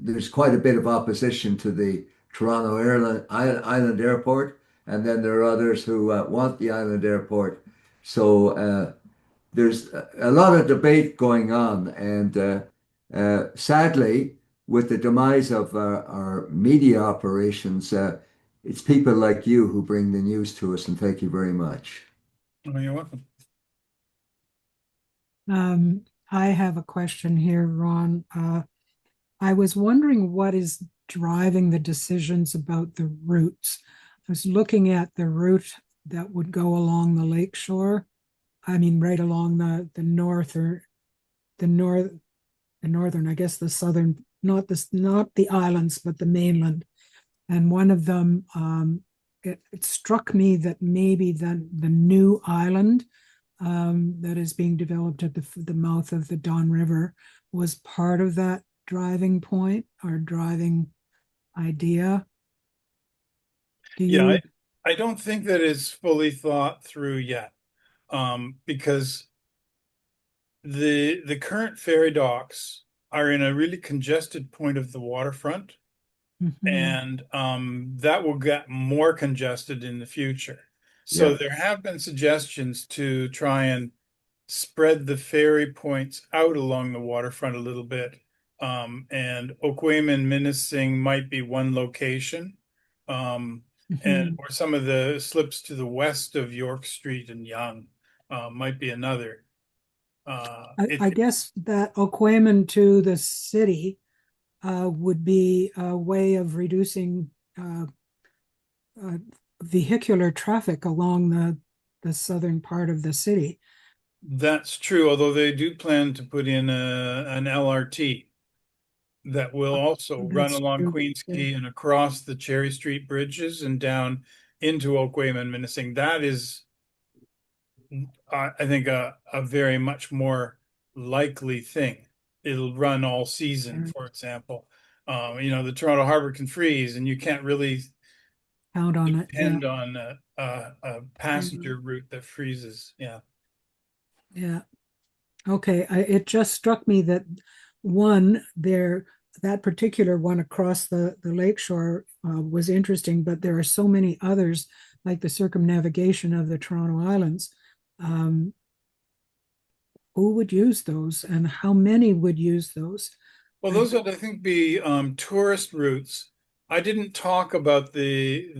Speaker 5: there's quite a bit of opposition to the Toronto Island Airport, and then there are others who want the island airport. So there's a lot of debate going on, and sadly, with the demise of our media operations, it's people like you who bring the news to us, and thank you very much.
Speaker 1: Oh, you're welcome.
Speaker 3: I have a question here, Ron. I was wondering what is driving the decisions about the routes. I was looking at the route that would go along the lakeshore. I mean, right along the north or the north, the northern, I guess the southern, not the islands, but the mainland. And one of them, it struck me that maybe the new island that is being developed at the mouth of the Don River was part of that driving point or driving idea. Do
Speaker 1: Yeah,
Speaker 3: you?
Speaker 1: I don't think that is fully thought through yet. Because the current ferry docks are in a really congested point of the waterfront,
Speaker 3: Mhm.
Speaker 1: and that will get more congested in the future. So
Speaker 5: Yeah,
Speaker 1: there have been suggestions to try and spread the ferry points out along the waterfront a little bit. And Okwame Minising might be one location. And
Speaker 3: Mhm.
Speaker 1: or some of the slips to the west of York Street and Yonge might be another.
Speaker 3: I guess that Oquaman to the city would be a way of reducing uh, vehicular traffic along the southern part of the city.
Speaker 1: That's true, although they do plan to put in an LRT that will also run
Speaker 3: That's
Speaker 1: along
Speaker 3: true.
Speaker 1: Queens
Speaker 3: Yeah.
Speaker 1: Quay and across the Cherry Street bridges and down into Okwame and Minising. That is, I think, a very much more likely thing. It'll run all season, for example. The Toronto Harbour can freeze, and you can't really
Speaker 3: Count on it. Yeah.
Speaker 1: depend on a
Speaker 3: Mhm.
Speaker 1: passenger route that freezes. Yeah.
Speaker 3: Yeah. Okay. It just struck me that one there, that particular one across the lakeshore was interesting, but there are so many others, like the circumnavigation of the Toronto Islands. Um, who would use those, and how many would use those?
Speaker 1: Well,
Speaker 3: I
Speaker 1: those would, I think, be tourist routes. I didn't talk about the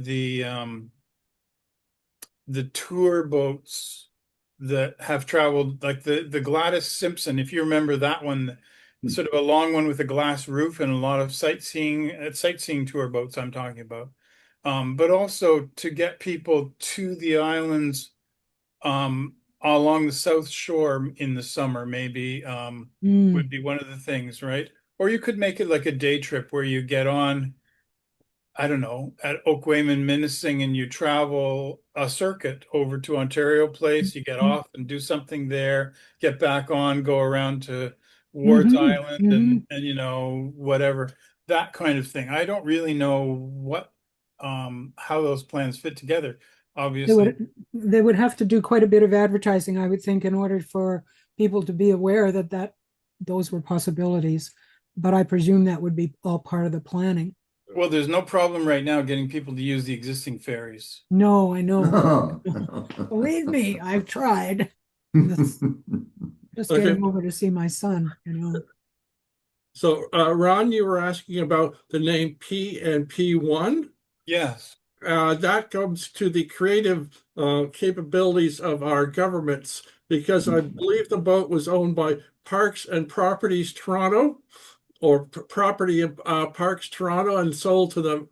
Speaker 1: tour boats that have traveled, like the Gladys Simpson, if you remember that one, sort of a long one with a glass roof and a lot of sightseeing tour boats I'm talking about. But also to get people to the islands along the South Shore in the summer, maybe would
Speaker 3: Mm,
Speaker 1: be one of the things, right? Or you could make it like a day trip where you get on, I don't know, at Oakwame and Minising, and you travel a circuit over to Ontario Place, you get
Speaker 3: mm,
Speaker 1: off and do something there, get back on, go around to Ward's
Speaker 3: mhm,
Speaker 1: Island
Speaker 3: mhm.
Speaker 1: and whatever. that kind of thing. I don't really know how those plans fit together.
Speaker 3: They
Speaker 1: Obviously,
Speaker 3: would have to do quite a bit of advertising, I would think, in order for people to be aware that those were possibilities. But I presume that would be all part of the planning.
Speaker 1: well, there's no problem right now getting people to use the existing ferries.
Speaker 3: No, I know.
Speaker 5: No.
Speaker 3: Believe me, I've tried. Just
Speaker 2: Okay.
Speaker 3: getting over to see my son, you know.
Speaker 2: So, Ron, you were asking about the name P and P1.
Speaker 1: Yes.
Speaker 2: That comes to the creative capabilities of our governments, because I believe the boat was owned by Parks and Properties Toronto, or Property Parks Toronto, and sold to the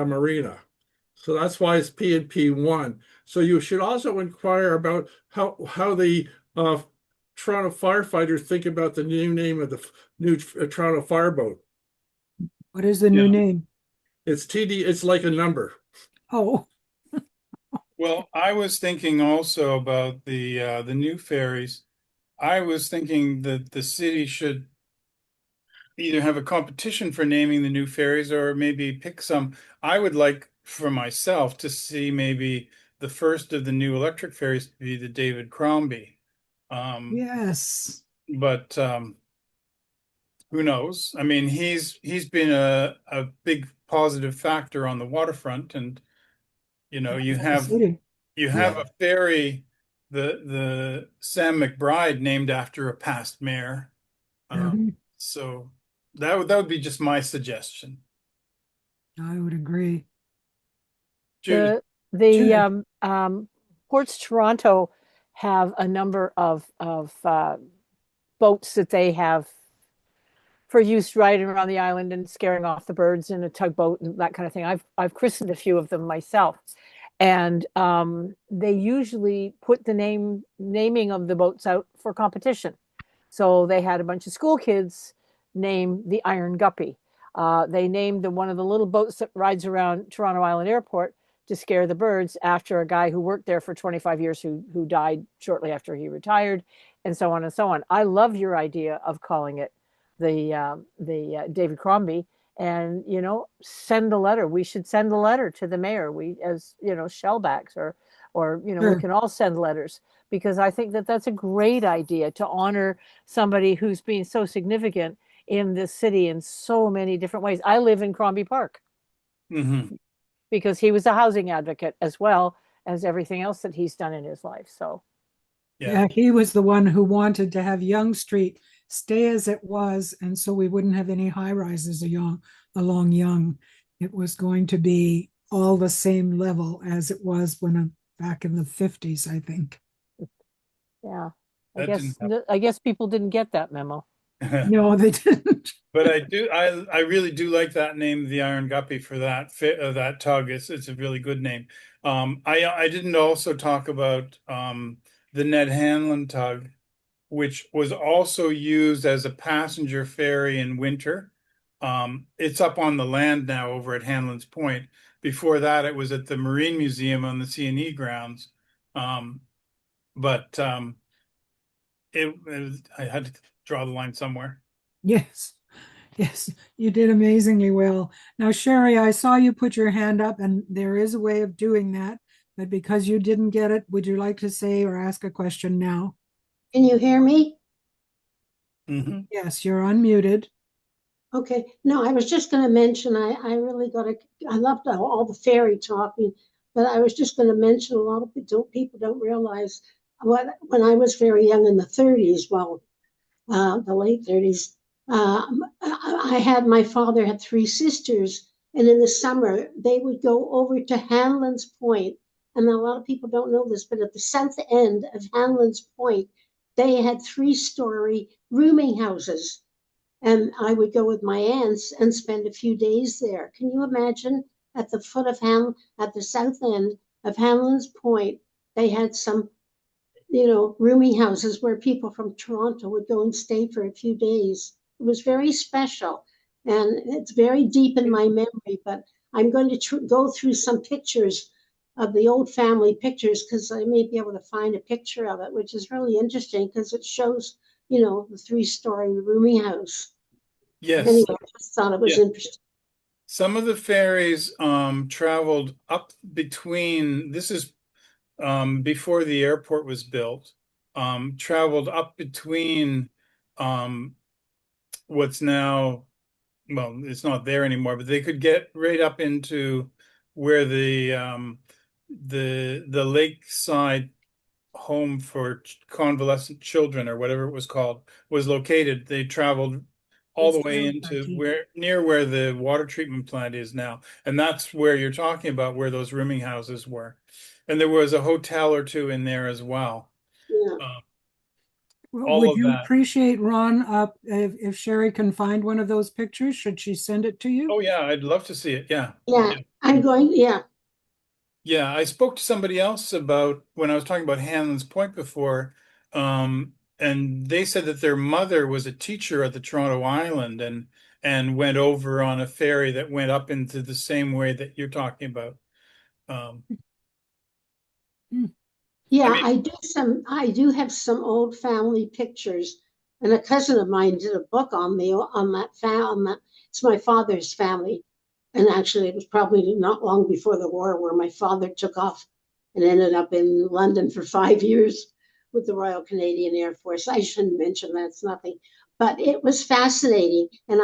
Speaker 2: marina. So that's why it's P and P1. So you should also inquire about how the Toronto firefighters think about the new name of the new Toronto fireboat.
Speaker 3: What is the new
Speaker 1: Yeah.
Speaker 3: name?
Speaker 2: It's TD. It's like a number.
Speaker 3: Oh,
Speaker 1: Well, I was thinking also about the new ferries. I was thinking that the city should either have a competition for naming the new ferries or maybe pick some. I would like for myself to see maybe the first of the new electric ferries to be the David Crombie.
Speaker 3: yes.
Speaker 1: But who knows? I mean, he's been a big positive factor on the waterfront, and you know, you
Speaker 3: For the
Speaker 1: have
Speaker 3: city.
Speaker 1: a ferry, the Sam McBride named after a past mayor.
Speaker 3: Mhm.
Speaker 1: So that would be just my suggestion.
Speaker 3: I would agree.
Speaker 1: Judy.
Speaker 4: The
Speaker 3: Judy.
Speaker 4: Ports Toronto have a number of boats that they have for use riding around the island and scaring off the birds in a tugboat and that kind of thing. I've christened a few of them myself, and they usually put the naming of the boats out for competition. So they had a bunch of school kids name the Iron Guppy. They named one of the little boats that rides around Toronto Island Airport to scare the birds after a guy who worked there for 25 years who died shortly after he retired, and so on and so on. I love your idea of calling it the David Crombie, and send a letter. We should send a letter to the mayor. We, as shellbacks, or we
Speaker 3: Sure.
Speaker 4: can all send letters, because I think that that's a great idea to honor somebody who's been so significant in this city in so many different ways. I live in Crombie Park
Speaker 1: Hmm.
Speaker 4: because he was a housing advocate as well as everything else that he's done in his life. So
Speaker 1: Yeah.
Speaker 3: Yeah, he was the one who wanted to have Yonge Street stay as it was, and so we wouldn't have any high rises along Yonge. It was going to be all the same level as it was when back in the 50s, I think.
Speaker 4: yeah,
Speaker 1: That didn't happen.
Speaker 4: I guess people didn't get that memo.
Speaker 3: No, they didn't.
Speaker 1: But I really do like that name, the Iron Guppy, for that tug. It's a really good name. I didn't also talk about the Ned Hanlan tug, which was also used as a passenger ferry in winter. It's up on the land now over at Hanlan's Point. Before that, it was at the Marine Museum on the CNE grounds. Um, but I had to draw the line somewhere.
Speaker 3: Yes. Yes, you did amazingly well. Now, Sherry, I saw you put your hand up, and there is a way of doing that. But because you didn't get it, would you like to say or ask a question now?
Speaker 6: Can you hear me?
Speaker 1: Hmm.
Speaker 3: Yes, you're unmuted.
Speaker 6: Okay. No, I was just going to mention, I really got I loved all the fairy talking, but I was just going to mention a lot of people don't realize when I was very young in the 30s, well, the late 30s, my father had three sisters, and in the summer they would go over to Hanlan's Point, and a lot of people don't know this, but at the south end of Hanlan's Point, they had three-story rooming houses, and I would go with my aunts and spend a few days there. Can you imagine at the foot of at the south end of Hanlan's Point, they had some rooming houses where people from Toronto would go and stay for a few days. It was very special, and it's very deep in my memory, but I'm going to go through some pictures of the old family pictures, because I may be able to find a picture of it, which is really interesting because it shows, the three-story rooming house.
Speaker 1: Yes.
Speaker 6: Anyway, I just thought it was
Speaker 1: Yeah.
Speaker 6: interesting.
Speaker 1: Some of the ferries traveled up between, this is before the airport was built, traveled up between um, what's now, well, it's not there anymore, but they could get right up into where the lakeside home for convalescent children or whatever it was called was located. They traveled all the
Speaker 3: It's
Speaker 1: way
Speaker 3: very
Speaker 1: into
Speaker 3: funky.
Speaker 1: where near where the water treatment plant is now. And that's where you're talking about where those rooming houses were. And there was a hotel or two in there as well.
Speaker 6: Yeah.
Speaker 1: All
Speaker 3: Would
Speaker 1: of
Speaker 3: you
Speaker 1: that.
Speaker 3: appreciate, Ron, if Sherry can find one of those pictures? Should she send it to you?
Speaker 1: Oh yeah, I'd love to see it. Yeah.
Speaker 6: Yeah, I'm going, yeah.
Speaker 1: Yeah, I spoke to somebody else about when I was talking about Hanlon's Point before, and they said that their mother was a teacher at the Toronto Island and went over on a ferry that went up into the same way that you're talking about. Um,
Speaker 3: Hmm.
Speaker 1: I
Speaker 6: Yeah,
Speaker 1: mean,
Speaker 6: I do have some old family pictures. And a cousin of mine did a book on me on that. It's my father's family. And actually, it was probably not long before the war where my father took off and ended up in London for 5 years with the Royal Canadian Air Force. I shouldn't mention that, it's nothing. But it was fascinating. And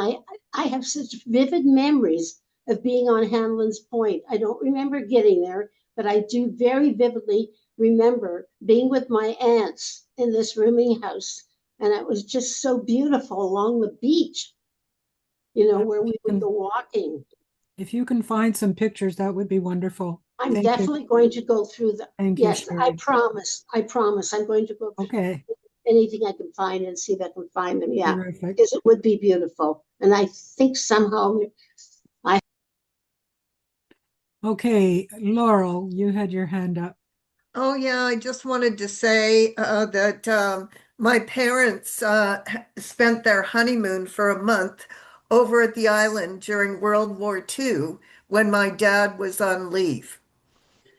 Speaker 6: I have such vivid memories of being on Hanlon's Point. I don't remember getting there, but I do very vividly remember being with my aunts in this rooming house. And it was just so beautiful along the beach,
Speaker 3: Well,
Speaker 6: where we would go walking.
Speaker 3: if you can find some pictures, that would be wonderful.
Speaker 6: I'm
Speaker 3: Thank you.
Speaker 6: definitely going to go through the,
Speaker 3: Thank you,
Speaker 6: yes, I
Speaker 3: Sherry.
Speaker 6: promise. I promise. I'm going to go through
Speaker 3: Okay,
Speaker 6: anything I can find and see if I can find them. Yeah,
Speaker 3: terrific.
Speaker 6: because it would be beautiful. And I think somehow I,
Speaker 3: Okay, Laurel, you had your hand up.
Speaker 7: Oh, yeah, I just wanted to say that my parents spent their honeymoon for a month over at the island during World War II when my dad was on leave.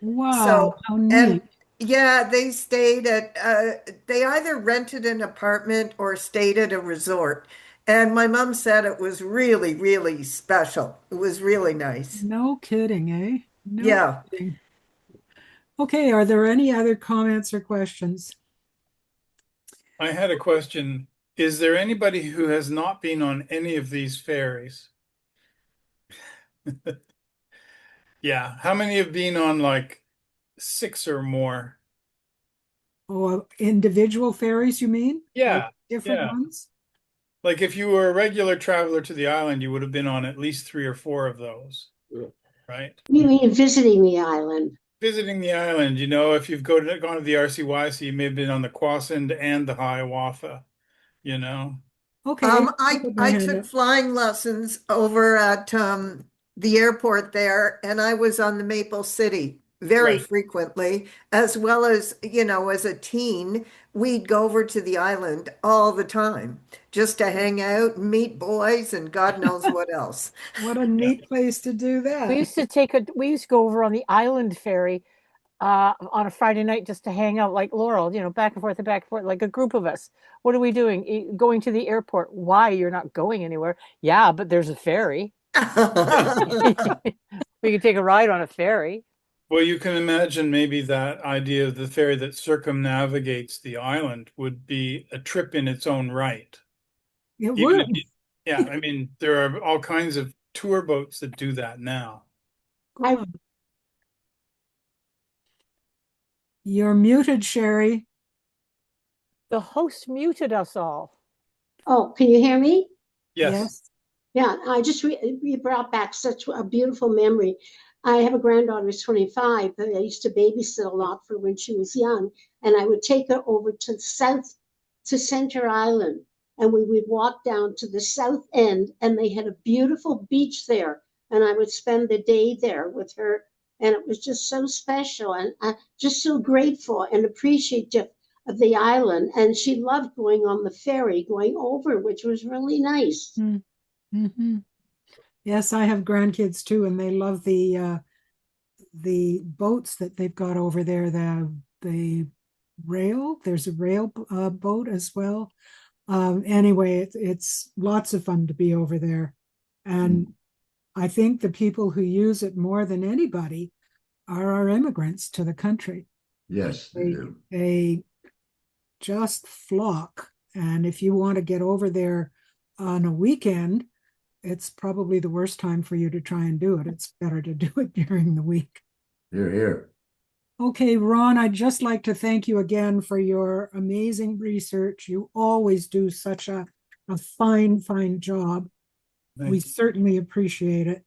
Speaker 3: Wow,
Speaker 7: So,
Speaker 3: how
Speaker 7: and
Speaker 3: neat.
Speaker 7: yeah, they stayed at, they either rented an apartment or stayed at a resort. And my mom said it was really, really special. It was really nice.
Speaker 3: No kidding, eh? No
Speaker 7: Yeah.
Speaker 3: kidding. Okay, are there any other comments or questions?
Speaker 1: I had a question. Is there anybody who has not been on any of these ferries? Yeah. How many have been on like six or more?
Speaker 3: Oh, individual ferries, you mean? Like
Speaker 1: Yeah.
Speaker 3: different
Speaker 1: Yeah.
Speaker 3: ones?
Speaker 1: Like if you were a regular traveler to the island, you would have been on at least three or four of those, right?
Speaker 6: mean visiting the island.
Speaker 1: Visiting the island, if you've gone to the RCYC, you may have been on the Quasend and the Hiawatha, you know?
Speaker 3: Okay, I'll
Speaker 7: I
Speaker 3: put my
Speaker 7: I
Speaker 3: hand
Speaker 7: took
Speaker 3: up.
Speaker 7: flying lessons over at the airport there, and I was on the Maple City very
Speaker 1: Right.
Speaker 7: frequently, as well as, as a teen, we'd go over to the island all the time just to hang out and meet boys and God knows what else.
Speaker 3: What a
Speaker 1: Yeah.
Speaker 3: neat place to do that.
Speaker 4: We used to go over on the island ferry on a Friday night just to hang out like Laurel, back and forth, like a group of us. What are we doing? Going to the airport. Why? You're not going anywhere. Yeah, but there's a ferry.
Speaker 1: Yeah.
Speaker 4: We could take a ride on a ferry.
Speaker 1: Well, you can imagine maybe that idea of the ferry that circumnavigates the island would be a trip in its own right.
Speaker 3: It
Speaker 1: Even
Speaker 3: would.
Speaker 1: if yeah, I mean, there are all kinds of tour boats that do that now.
Speaker 6: I,
Speaker 3: You're muted, Sherry.
Speaker 4: The host muted us all.
Speaker 6: oh, can you hear me?
Speaker 1: Yes.
Speaker 3: Yes.
Speaker 6: Yeah, you brought back such a beautiful memory. I have a granddaughter who's 25 that I used to babysit a lot for when she was young, and I would take her over to Center Island, and we would walk down to the south end, and they had a beautiful beach there, and I would spend the day there with her, and it was just so special, and just so grateful and appreciative of the island, and she loved going on the ferry, going over, which was really nice.
Speaker 3: Mm-hmm. Yes, I have grandkids too, and they love the boats that they've got over there. The rail, there's a rail boat as well. Anyway, it's lots of fun to be over there. And I think the people who use it more than anybody are our immigrants to the country.
Speaker 5: Yes, they do.
Speaker 3: They just flock. And if you want to get over there on a weekend, it's probably the worst time for you to try and do it. It's better to do it during the week.
Speaker 5: Here, here.
Speaker 3: Okay, Ron, I'd just like to thank you again for your amazing research. You always do such a fine, fine job. We certainly appreciate it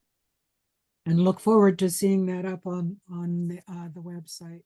Speaker 3: and look forward to seeing that up on the website.